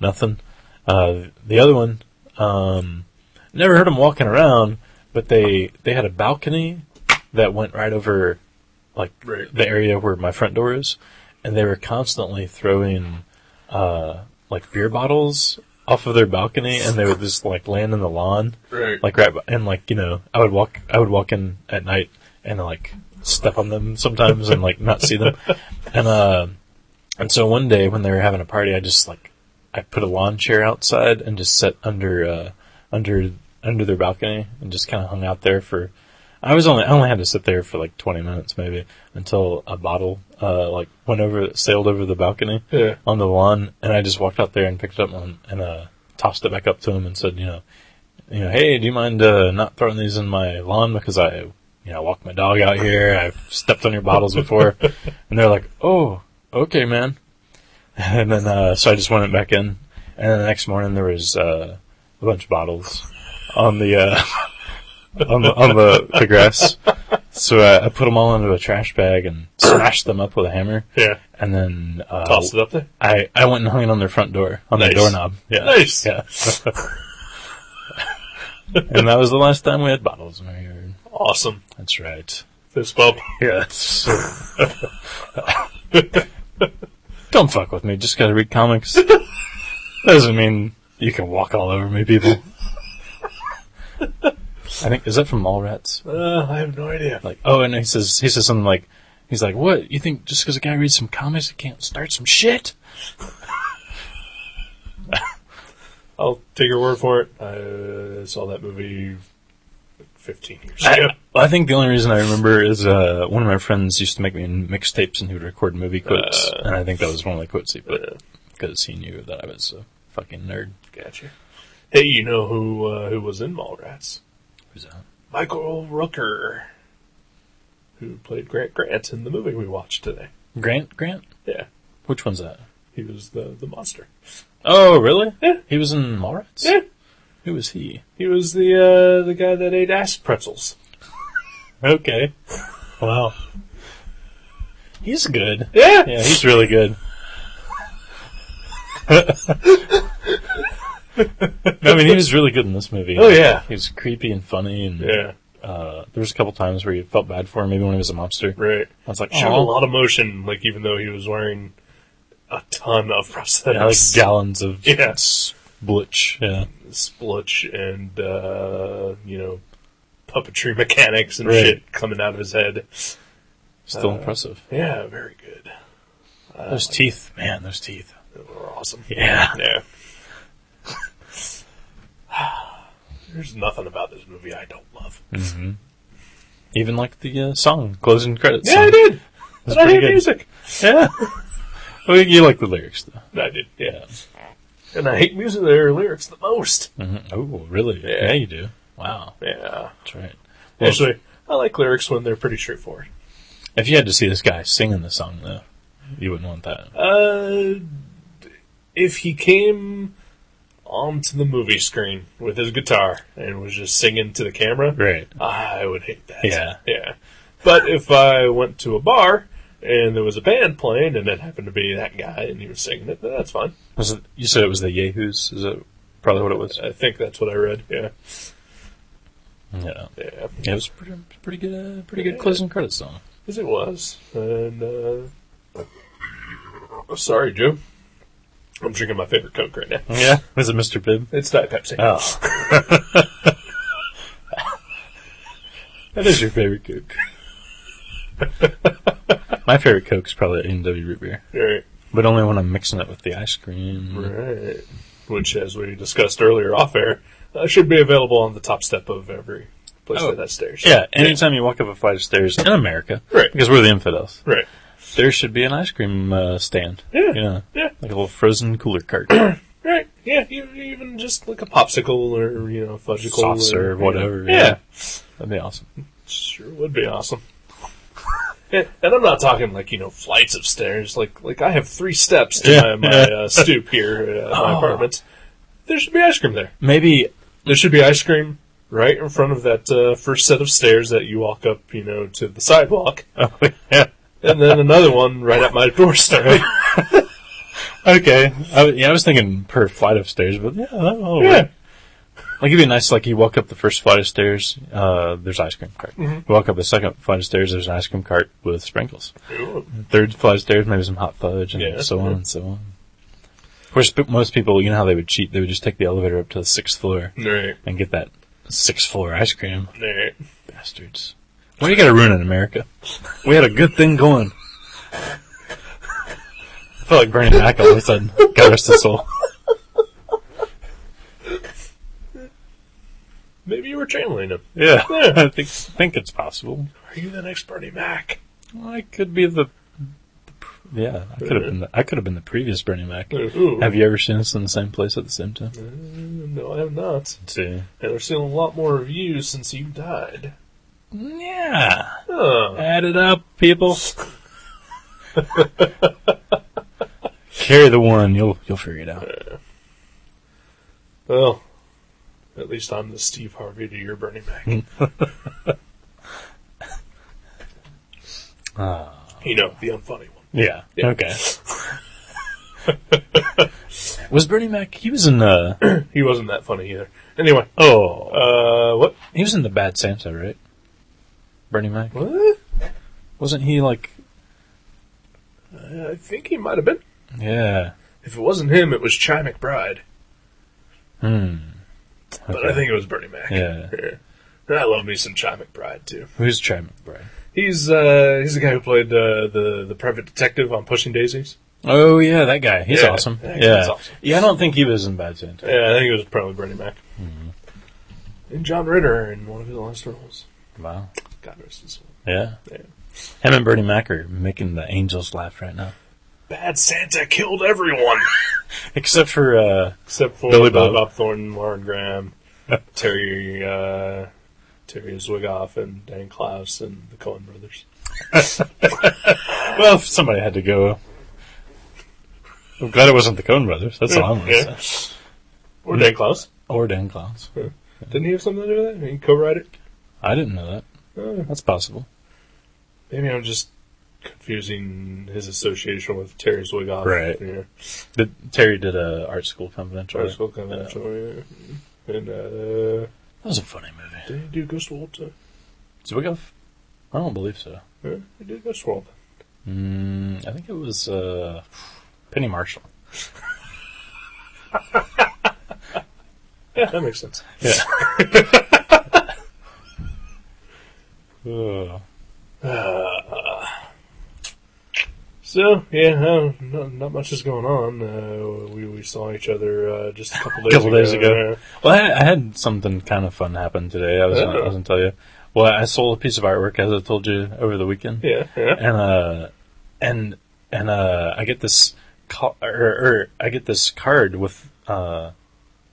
nothing. The other one, never heard them walking around, but they had a balcony that went right over, like the area where my front door is, and they were constantly throwing like beer bottles off of their balcony, and they would just like land in the lawn, and I would walk in at night and like step on them sometimes and like not see them, and so one day when they were having a party, I put a lawn chair outside and just sat under their balcony and just kind of hung out there for. I only had to sit there for like 20 minutes maybe until a bottle sailed over the balcony on the lawn, and I just walked out there and picked it up and tossed it back up to him and said, hey, do you mind not throwing these in my lawn because I walked my dog out here. I've stepped on your bottles before, and they're like, oh, okay, man. And then so I just went back in, and then the next morning there was a bunch of bottles on the on the grass. So I put them all into a trash bag and smashed them up with a hammer. Yeah. And then tossed it up there. I went and hung it on their front door on their doorknob. Yeah. Nice. Yeah. And that was the last time we had bottles in our yard. Awesome. That's right. Fist bump. Yes. Don't fuck with me. Just gotta read comics. Doesn't mean you can walk all over me, people. I think, is that from Mallrats? I have no idea. And he says something like, he's like, what? You think just because a guy reads some comics, he can't start some shit? I'll take your word for it. I saw that movie 15 years ago. I think the only reason I remember is one of my friends used to make me mixtapes and he would record movie quotes, and I think that was one of the quotes he put because he knew that I was a fucking nerd. Gotcha. Hey, you know who was in Mallrats? Who's that? Michael Rooker, who played Grant in the movie we watched today. Grant? Yeah, Which one's that? he was the monster. Oh, really? Yeah. He was in Mallrats? Yeah, Who was he? he was the guy that ate ass pretzels. Okay. Wow. He's good. Yeah, Yeah, he's really good. I mean, he was really good in this movie. Oh, yeah. He was creepy and funny, and yeah, there was a couple times where you felt bad for him, maybe when he was a mobster. right. I was like, Showed a oh, lot of motion, like even though he was wearing a ton of prosthetics, yeah, like gallons of Yeah. splutch. Yeah. splutch, and puppetry mechanics and Right. shit coming out of his head. Still impressive. Yeah, very good. Those teeth. Man, those teeth. They were awesome. Yeah. Yeah. There's nothing about this movie I don't love. Mm-hmm. Even like the song, closing credits. Yeah, song. I did. That's And I pretty hate good. music. Yeah. Well, you like the lyrics, though. I did, yeah. And I hate music their lyrics the most. Mm-hmm. Oh, really? Yeah. Yeah, you do. Wow. Yeah. That's right. Well, Actually, I like lyrics when they're pretty straightforward. if you had to see this guy singing the song, though, you wouldn't want that. If he came onto the movie screen with his guitar and was just singing to the camera, Right. I would hate that. Yeah. Yeah. But if I went to a bar and there was a band playing and it happened to be that guy and he was singing it, then that's fine. Was it? You said it was the Yahoos? Is that probably what it was? I think that's what I read. Yeah. Yeah. Yeah. Yeah, it was pretty good. Pretty good closing credits song. As it was. And, sorry, Joe. I'm drinking my favorite Coke right now. Yeah. Was it Mr. Pibb? It's Diet Pepsi. Oh. That is your favorite Coke. My favorite Coke is probably A&W root beer, Right. but only when I'm mixing it with the ice cream. Right. Which, as we discussed earlier off air, should be available on the top step of every place that has stairs. Yeah, anytime you walk up a flight of stairs in America, Right. because we're the infidels, Right. there should be an ice cream stand. Yeah. Yeah. Yeah. Like a little frozen cooler cart. Right. Yeah. Even just like a popsicle or, fudgicle. Soft serve, whatever. Yeah. That'd be awesome. Sure would be awesome. And I'm not talking like, flights of stairs. Like I have 3 steps to my stoop here at my apartment. There should be ice cream there. Maybe. There should be ice cream right in front of that first set of stairs that you walk up, to the sidewalk. Oh, yeah. And then another one right at my doorstep. Okay. I was thinking per flight of stairs, but yeah. Yeah. Like, it'd be nice, like, you walk up the first flight of stairs, there's ice cream cart. Mm-hmm. You walk up the second flight of stairs, there's an ice cream cart with sprinkles. Ooh. Third flight of stairs, maybe some hot fudge, and so on and so on. Of course, most people, you know how they would cheat? They would just take the elevator up to the 6th floor Right. and get that 6th floor ice cream. Right. Bastards. Why you gotta ruin it, America? We had a good thing going. I feel like Bernie Mac all of a sudden. God rest his soul. Maybe you were channeling him. Yeah, Yeah. I think it's possible. Are you the next Bernie Mac? Well, I could be the yeah. I could have been. I could have been the previous Bernie Mac. Ooh. Have you ever seen us in the same place at the same time? No, I have not. Let's see. And there's still a lot more reviews since you died. Yeah, Oh. add it up, people. Carry the one. You'll figure it out. Well, at least I'm the Steve Harvey to your Bernie Mac. The unfunny one. Yeah. Yeah. Okay. Was Bernie Mac? He was in He wasn't that funny either. Anyway. What? He was in the Bad Santa, right? Bernie Mac. What? Wasn't he like? I think he might have been. Yeah. If it wasn't him, it was Chi McBride. But Okay. I think it was Bernie Mac. Yeah. And I love me some Chi McBride, too. Who's Chad McBride? He's the guy who played the private detective on Pushing Daisies. Oh yeah, that guy. He's Yeah, awesome. that Yeah. guy's awesome. Yeah, I don't think he was in Bad Santa. Yeah, I think it was probably Bernie Mac. And John Ritter in one of his last roles. Wow. God rest his soul. Yeah. Yeah. Him and Bernie Mac are making the angels laugh right now. Bad Santa killed everyone. Except for Except for Billy Bob Bob. Thornton, Lauren Graham, Terry Zwigoff, and Dan Klaus, and the Coen brothers. Well, if somebody had to go. I'm glad it wasn't the Coen Brothers. That's all I'm going to say. Or Dan Klaus. Or Dan Klaus. Didn't he have something to do with that? He co-write it? I didn't know that. That's possible. Maybe I'm just confusing his association with Terry Zwigoff. Right. Yeah. Terry did a Art School Confidential. Art School Confidential, yeah. And, that was a funny movie. did he do Ghost World? Zwigoff? I don't believe so. Yeah, he did Ghost World. I think it was Penny Marshall. Yeah, that makes sense. Yeah. So, yeah, not much is going on. We saw each other just a couple days ago. Well, I had something kind of fun happen today. I was going to tell you. Well, I sold a piece of artwork, as I told you, over the weekend. Yeah. And I get this I get this card with my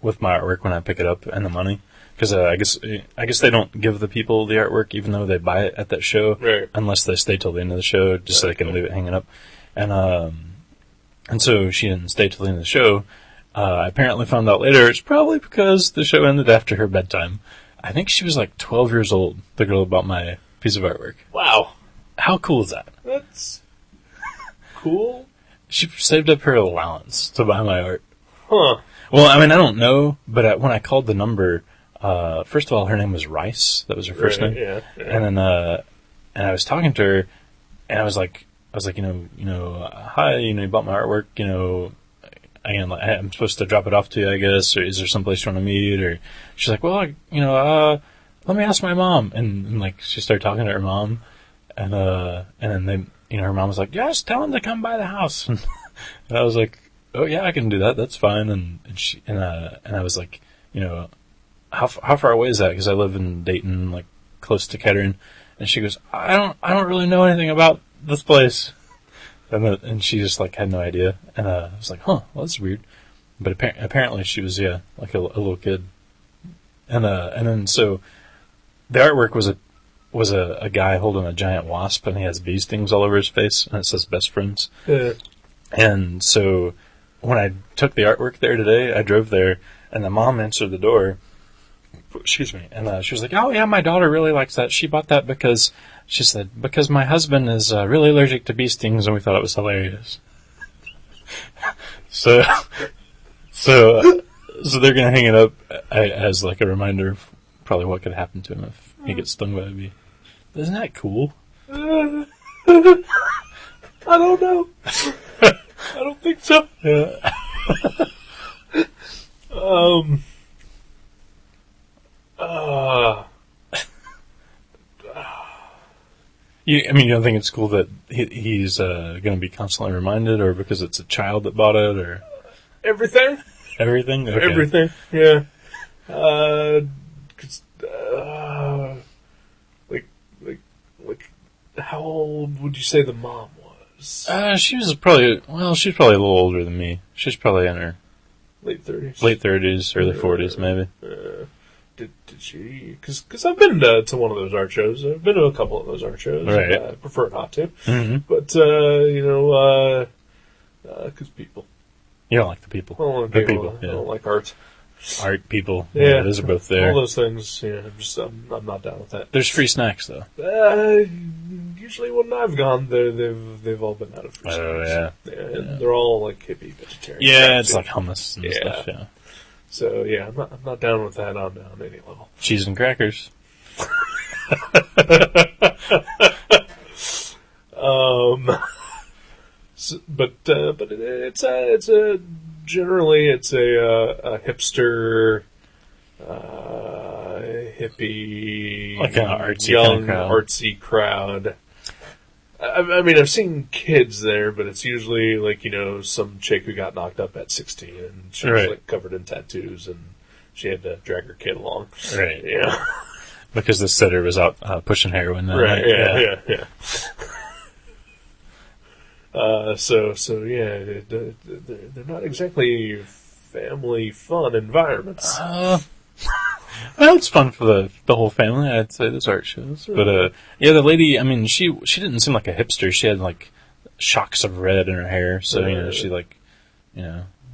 artwork when I pick it up and the money. Because I guess they don't give the people the artwork even though they buy it at that show, right, unless they stay till the end of the show, just so they can leave it hanging up. And so she didn't stay till the end of the show. I apparently found out later it's probably because the show ended after her bedtime. I think she was like 12 years old, the girl about my piece of artwork. Wow. How cool is that? That's cool. She saved up her allowance to buy my art. Huh. Well, I mean, I don't know, but when I called the number, first of all, her name was Rice. That was her first name. Yeah. And then, and I was talking to her, and I was like, hi, you bought my artwork, I'm supposed to drop it off to you, I guess, or is there someplace you want to meet? Or she's like, well, let me ask my mom. And like, she started talking to her mom, and then her mom was like, just tell him to come by the house. And I was like, oh yeah, I can do that. That's fine. And I was like, how far away is that? Because I live in Dayton, like close to Kettering. And she goes, I don't really know anything about this place. And she just like had no idea. And I was like, huh, well, that's weird. But apparently she was, like a little kid. And then so the artwork was a guy holding a giant wasp, and he has bee stings all over his face, and it says best friends. Yeah. And so when I took the artwork there today, I drove there, and the mom answered the door. Excuse me. And she was like, oh, yeah, my daughter really likes that. She bought that because my husband is really allergic to bee stings, and we thought it was hilarious. So they're going to hang it up as like a reminder of probably what could happen to him if he gets stung by a bee. Isn't that cool? I don't know. I don't think so. Yeah. You don't think it's cool that he's going to be constantly reminded, or because it's a child that bought it, or Everything? everything? Okay. Everything, yeah. Like, how old would you say the mom was? She was probably a little older than me. She's probably in her Late 30s. late 30s, early 40s, maybe. Did she? Because I've been to one of those art shows. I've been to a couple of those art shows. Right. I prefer not to. Mm-hmm. But, because people. You don't like the people. I don't like The people. people, yeah. I don't like art. Art people. Yeah. Those are both there. All those things, I'm not down with that. There's free snacks, though. Usually when I've gone, they've all been out of free Oh, snacks. yeah. And they're all like hippie vegetarian. Yeah, crap, it's too. like hummus and stuff, yeah. So yeah, I'm not down with that on any level. Cheese and crackers. But it's a hipster, hippie, Like an artsy young kind of crowd. artsy crowd. I mean, I've seen kids there, but it's usually like some chick who got knocked up at 16, and she was Right. like covered in tattoos, and she had to drag her kid along. Right. Yeah. Because the sitter was out pushing heroin that Right. night. Yeah. So yeah, they're not exactly family fun environments. Well, it's fun for the whole family. I'd say those art shows, but yeah, the lady. I mean, she didn't seem like a hipster. She had like shocks of red in her hair, so she like,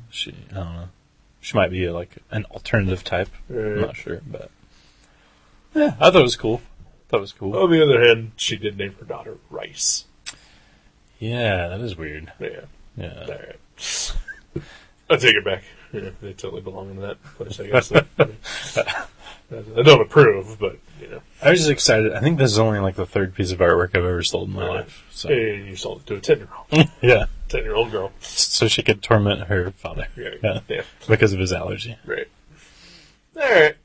she I don't know. She might be like an alternative type. I'm not sure, but yeah, I thought it was cool. On the other hand, she did name her daughter Rice. Yeah, that is weird. Yeah. Yeah. All right. I take it back. Yeah, they totally belong in that place, I guess. I don't approve, but, I was just excited. I think this is only like the third piece of artwork I've ever sold in my life. So. And you sold it to a 10-year-old. Yeah. 10-year-old girl. So she could torment her father. Yeah. Because of his allergy. Right. All right.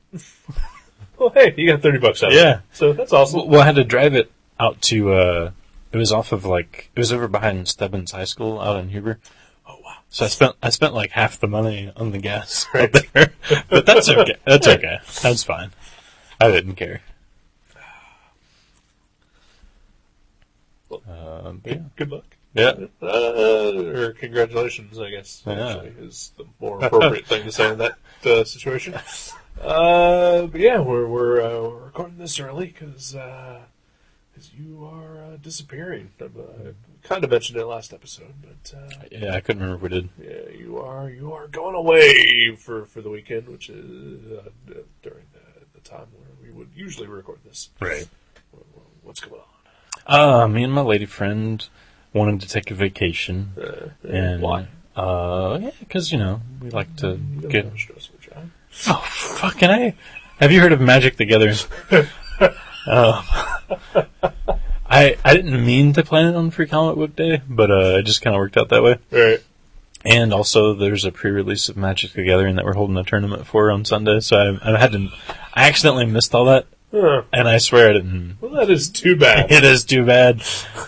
Well, hey, you got $30 out of it. Yeah. So that's awesome. Well, I had to drive it out to, it was off of it was over behind Stebbins High School out in Huber. Oh, wow. So I spent like half the money on the gas right there. But that's okay. That's okay. That's fine. I didn't care. Well, good luck. Yeah. Or congratulations, I guess, actually, is the more appropriate thing to say in that situation. But yeah, we're recording this early because you are disappearing. I kind of mentioned it last episode, but yeah, I couldn't remember if we did. Yeah, you are going away for the weekend, which is during the time where we would usually record this. Right. What's going on? Me and my lady friend wanted to take a vacation. And why? Yeah, because, we like to get... Stressful job. Oh, fucking A. Have you heard of Magic the Gathering? I didn't mean to plan it on Free Comic Book Day, but it just kind of worked out that way. Right. And also, there's a pre-release of Magic the Gathering that we're holding a tournament for on Sunday, so I accidentally missed all that. Huh. And I swear I didn't. Well, that is too bad. It is too bad.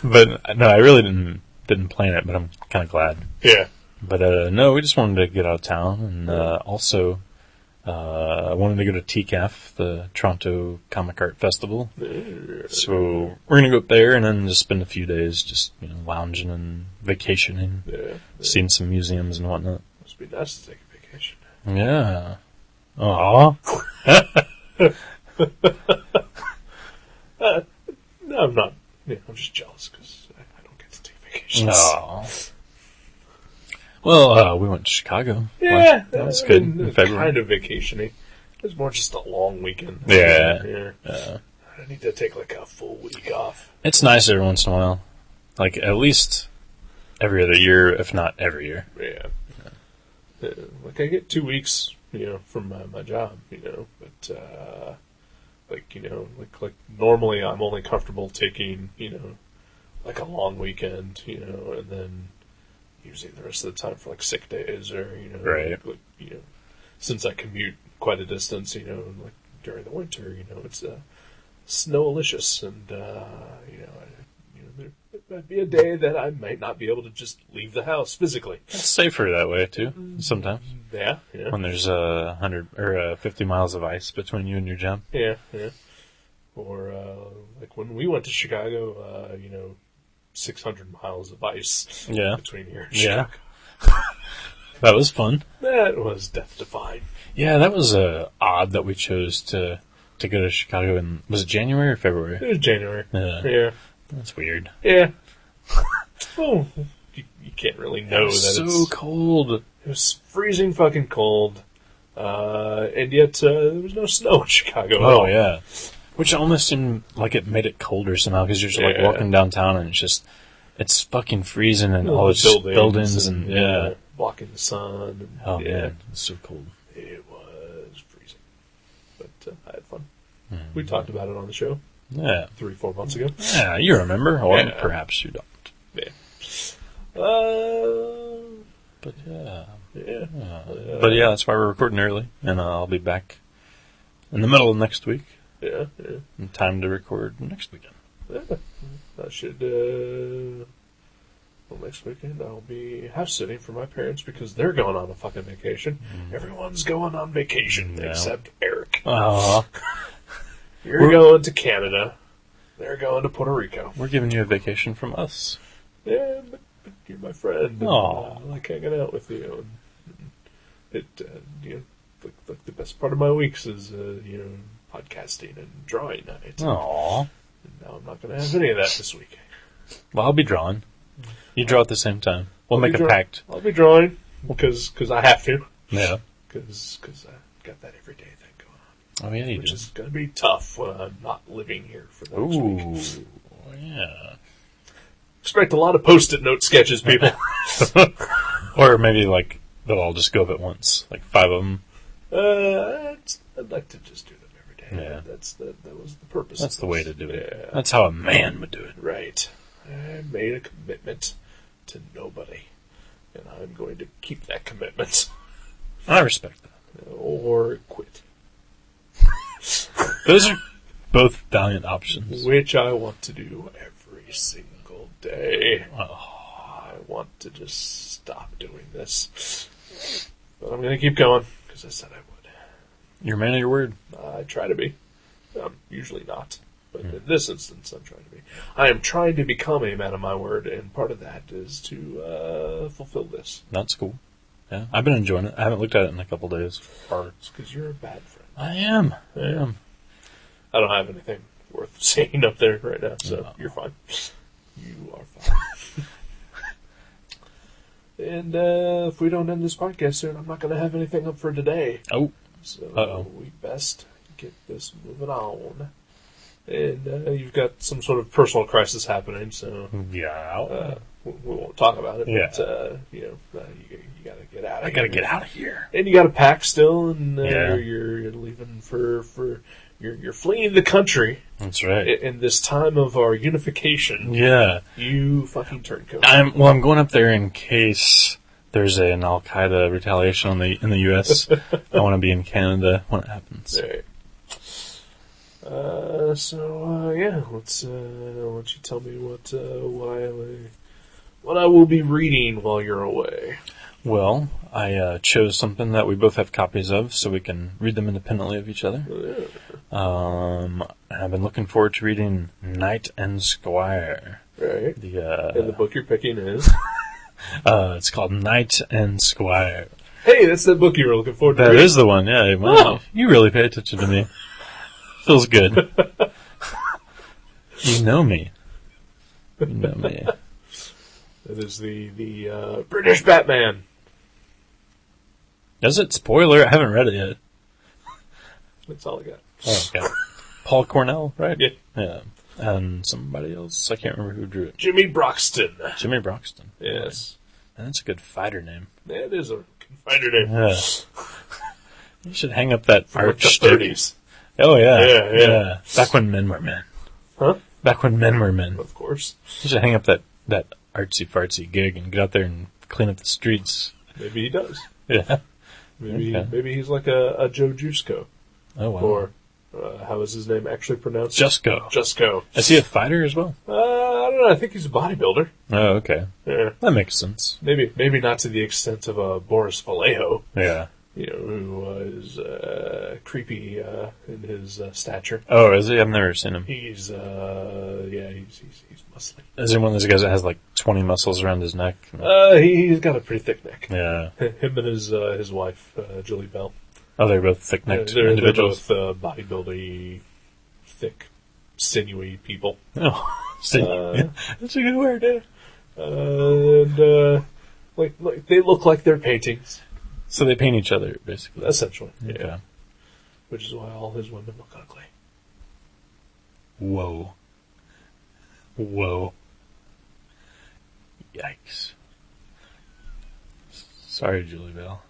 But no, I really didn't plan it, but I'm kind of glad. Yeah. But no, we just wanted to get out of town, and also I wanted to go to TCAF, the Toronto Comic Art Festival. So we're gonna go up there and then just spend a few days just lounging and vacationing, seeing some museums and whatnot. Must be nice to take a vacation. Yeah. Aww. No, I'm not. Yeah, I'm just jealous because I don't get to take vacations. No. Well, we went to Chicago. Yeah, that was good. In February. Kind of vacation-y. It was more just a long weekend. Yeah. I need to take like a full week off. It's nice every once in a while. Like, at least every other year, if not every year. Yeah. Like, I get 2 weeks, from my job, but, like normally I'm only comfortable taking, like a long weekend, and then using the rest of the time for like sick days or, right. like, since I commute quite a distance, like during the winter, it's snowalicious and, there might be a day that I might not be able to just leave the house physically. It's safer that way too, sometimes. Yeah. When there's 100 or 50 miles of ice between you and your job. Yeah. Or, like when we went to Chicago, 600 miles of ice between here and Chicago. That was fun. That was death-defying. Yeah, that was odd that we chose to go to Chicago in, was it January or February? It was January. Yeah. That's weird. Yeah. Oh, you can't really know that so it's... cold. It was freezing fucking cold. And yet, there was no snow in Chicago at all. Oh, yeah. Which almost seemed like it made it colder somehow, because you're just like walking downtown and it's fucking freezing and all it's buildings and blocking the sun. And, man, it's so cold. It was freezing. But I had fun. We talked about it on the show. Yeah. 3-4 months ago. Yeah, you remember, or perhaps you don't. Yeah. But yeah. Yeah. But yeah, that's why we're recording early, and I'll be back in the middle of next week. Yeah. In time to record next weekend. Yeah. I should, next weekend I'll be house sitting for my parents because they're going on a fucking vacation. Everyone's going on vacation except Eric. You're going to Canada. They're going to Puerto Rico. We're giving you a vacation from us. Yeah, but you're my friend. And, I like hanging out with you. And like the best part of my weeks is podcasting and drawing night. Aww. And now I'm not going to have any of that this week. Well, I'll be drawing. You draw at the same time. We'll make a pact. I'll be drawing because I have to. Yeah. Because I got that everyday thing going on. Oh, yeah, you Which do. is going to be tough when I'm not living here for the next week. Ooh, yeah. Expect a lot of Post-it note sketches, people. Or maybe, like, they'll all just go up at once. Like 5 of them. I'd like to just do them every day. Yeah. That was the purpose. That's the way to do it. Yeah. That's how a man would do it. Right. I made a commitment to nobody. And I'm going to keep that commitment. I respect that. Or quit. Those are both valiant options. Which I want to do every single day. Oh. I want to just stop doing this. But I'm going to keep going, because I said I would. You're a man of your word. I try to be. I'm usually not. But in this instance, I'm trying to be. I am trying to become a man of my word, and part of that is to fulfill this. That's cool. Yeah, I've been enjoying it. I haven't looked at it in a couple days. It's because you're a bad friend. I am. I don't have anything worth saying up there right now, so No. you're fine. You are fine. And if we don't end this podcast soon, I'm not going to have anything up for today. Oh. So we best get this moving on. And you've got some sort of personal crisis happening, so Yeah. we won't talk about it. Yeah. But, you got to get out of here. I gotta get out of here. And you got to pack still, and Yeah. you're leaving for you're fleeing the country. That's right. In this time of our unification. Yeah. You fucking turncoat. I'm going up there in case there's an Al Qaeda retaliation in the U.S. I want to be in Canada when it happens. All right. Let's why don't you tell me what I will be reading while you're away. Well, I chose something that we both have copies of, so we can read them independently of each other. I've been looking forward to reading Knight and Squire. Right. And the book you're picking is? It's called Knight and Squire. Hey, that's the book you were looking forward to That reading. is the one, yeah. Well, You really pay attention to me. Feels good. You know me. You know me. It is the British Batman. Is it? Spoiler, I haven't read it yet. That's all I got. Oh, okay. Paul Cornell, right? Yeah. Yeah. And somebody else. I can't remember who drew it. Jimmy Broxton. Jimmy Broxton. Yes. And that's a good fighter name. That is a fighter name. Yeah. You should hang up that From like art the stick. 30s. Oh, yeah. Yeah. Back when men were men. Huh? Back when men were men. Of course. You should hang up that artsy-fartsy gig and get out there and clean up the streets. Maybe he does. Yeah. Maybe he's like a Joe Jusko. Oh, wow. Or how is his name actually pronounced? Jusko. Jusko. Is he a fighter as well? I don't know. I think he's a bodybuilder. Oh, okay. Yeah. That makes sense. Maybe not to the extent of Boris Vallejo. Yeah. Who is creepy in his stature. Oh, is he? I've never seen him. He's he's muscly. Is he one of those guys that has like 20 muscles around his neck? He's got a pretty thick neck. Yeah. Him and his wife, Julie Bell. Oh, they're both thick-necked They're individuals. both bodybuildy, thick, sinewy people. Oh, see, that's a good word. Yeah. And like they look like they're paintings, So they paint each other, basically. essentially. Okay. Yeah. Which is why all his women look ugly. Whoa. Whoa. Yikes. Sorry, Julie Bell.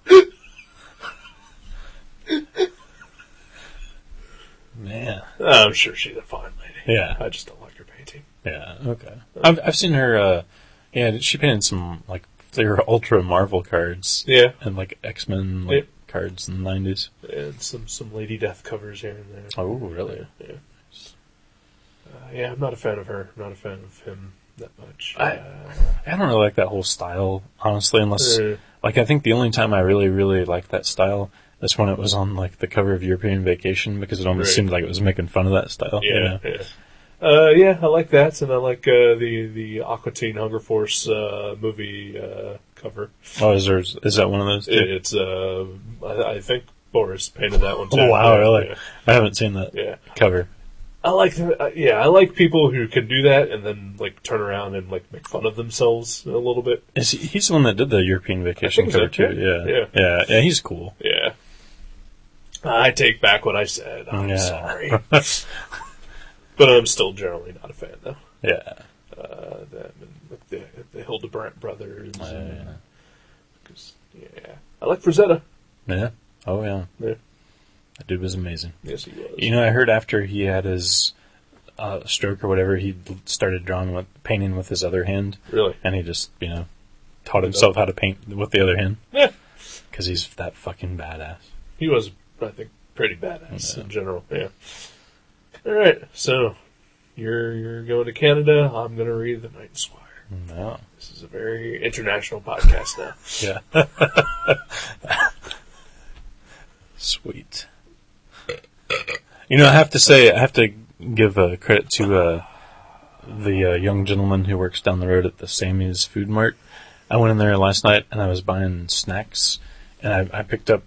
Man. I'm sure she's a fine lady. Yeah. I just don't like her painting. Yeah, okay. I've seen her, she painted some, like, they were Ultra Marvel cards. Yeah. And, like, X-Men, Yeah. cards in the 90s. And some Lady Death covers here and there. Oh, really? Yeah. I'm not a fan of her. Not a fan of him that much. I don't really like that whole style, honestly, unless, I think the only time I really, really liked that style is when it was on, like, the cover of European Vacation, because it almost seemed like it was making fun of that style. Yeah, yeah. I like that, and I like the Aqua Teen Hunger Force movie cover. Oh, is that one of those? Too? It's I think Boris painted that one too. Oh, wow, Yeah, really? yeah. I haven't seen that Yeah. cover. I like people who can do that and then like turn around and like make fun of themselves a little bit. He's the one that did the European Vacation cover, so, too. Yeah, he's cool. Yeah. I take back what I said. I'm sorry. But I'm still generally not a fan, though. Yeah. Them and like the Hildebrandt brothers. Yeah. I like Frazetta. Yeah. Oh, yeah. Yeah. That dude was amazing. Yes, he was. You know, I heard after he had his stroke or whatever, he started painting with his other hand. Really? And he just, taught himself how to paint with the other hand. Yeah. Because he's that fucking badass. He was, I think, pretty badass in general. Yeah. All right. So, you're going to Canada. I'm going to read The Night Squire. No. This is a very international podcast now. Yeah. Sweet. I have to give credit to the young gentleman who works down the road at the Sammy's Food Mart. I went in there last night and I was buying snacks, and I picked up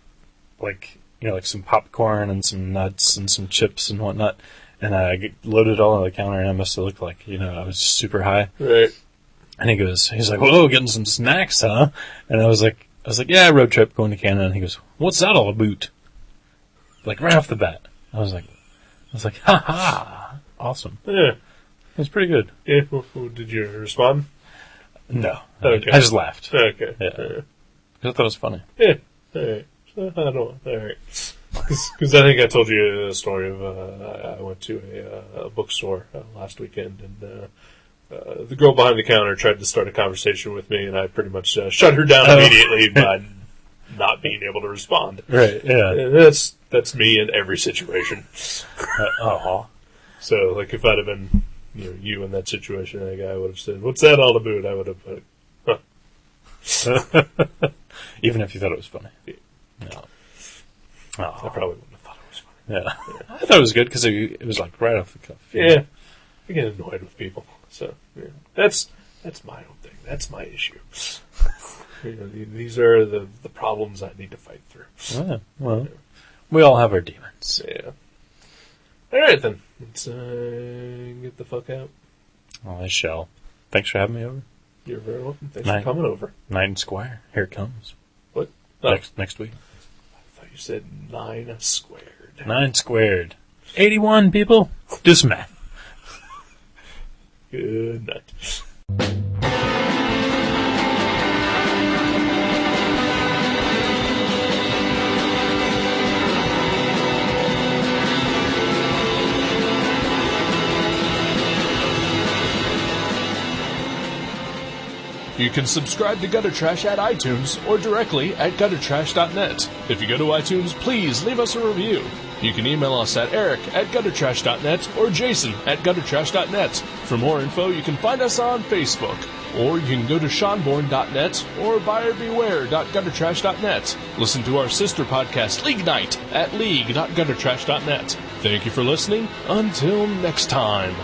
like some popcorn and some nuts and some chips and whatnot, and I loaded it all on the counter, and I must have looked like I was super high. Right. And he's like, "Whoa, getting some snacks, huh?" And I was like, "Yeah, road trip going to Canada." And he goes, "What's that all about?" Like right off the bat, I was like, "Ha ha, awesome!" Yeah. It was pretty good. Yeah. Well, did you respond? No, Okay. I just laughed. Okay. Yeah, because I thought it was funny. Yeah. All right. So, I don't. All right. Because I think I told you the story of I went to a bookstore last weekend, and the girl behind the counter tried to start a conversation with me, and I pretty much shut her down immediately by not being able to respond. Right? Yeah. And that's me in every situation. So, like, if I'd have been you in that situation, the guy would have said, "What's that all about?" I would have put, "Huh." Even if you thought it was funny. No. I probably wouldn't have thought it was funny. Yeah. I thought it was good because it was like right off the cuff. Yeah. I get annoyed with people. So, yeah. That's my own thing. That's my issue. These are the problems I need to fight through. Yeah, well, we all have our demons. Yeah. All right, then. Let's get the fuck out. Oh, I shall. Thanks for having me over. You're very welcome. Thanks for coming over. Knight and Squire. Here it comes. What? Oh. Next week. I thought you said 9 squared. 9 squared. 81, people. Do some math. Good night. You can subscribe to Gutter Trash at iTunes or directly at guttertrash.net. If you go to iTunes, please leave us a review. You can email us at eric@guttertrash.net or jason@guttertrash.net. For more info, you can find us on Facebook. Or you can go to seanborn.net or buyerbeware.guttertrash.net. Listen to our sister podcast, League Night, at league.guttertrash.net. Thank you for listening. Until next time.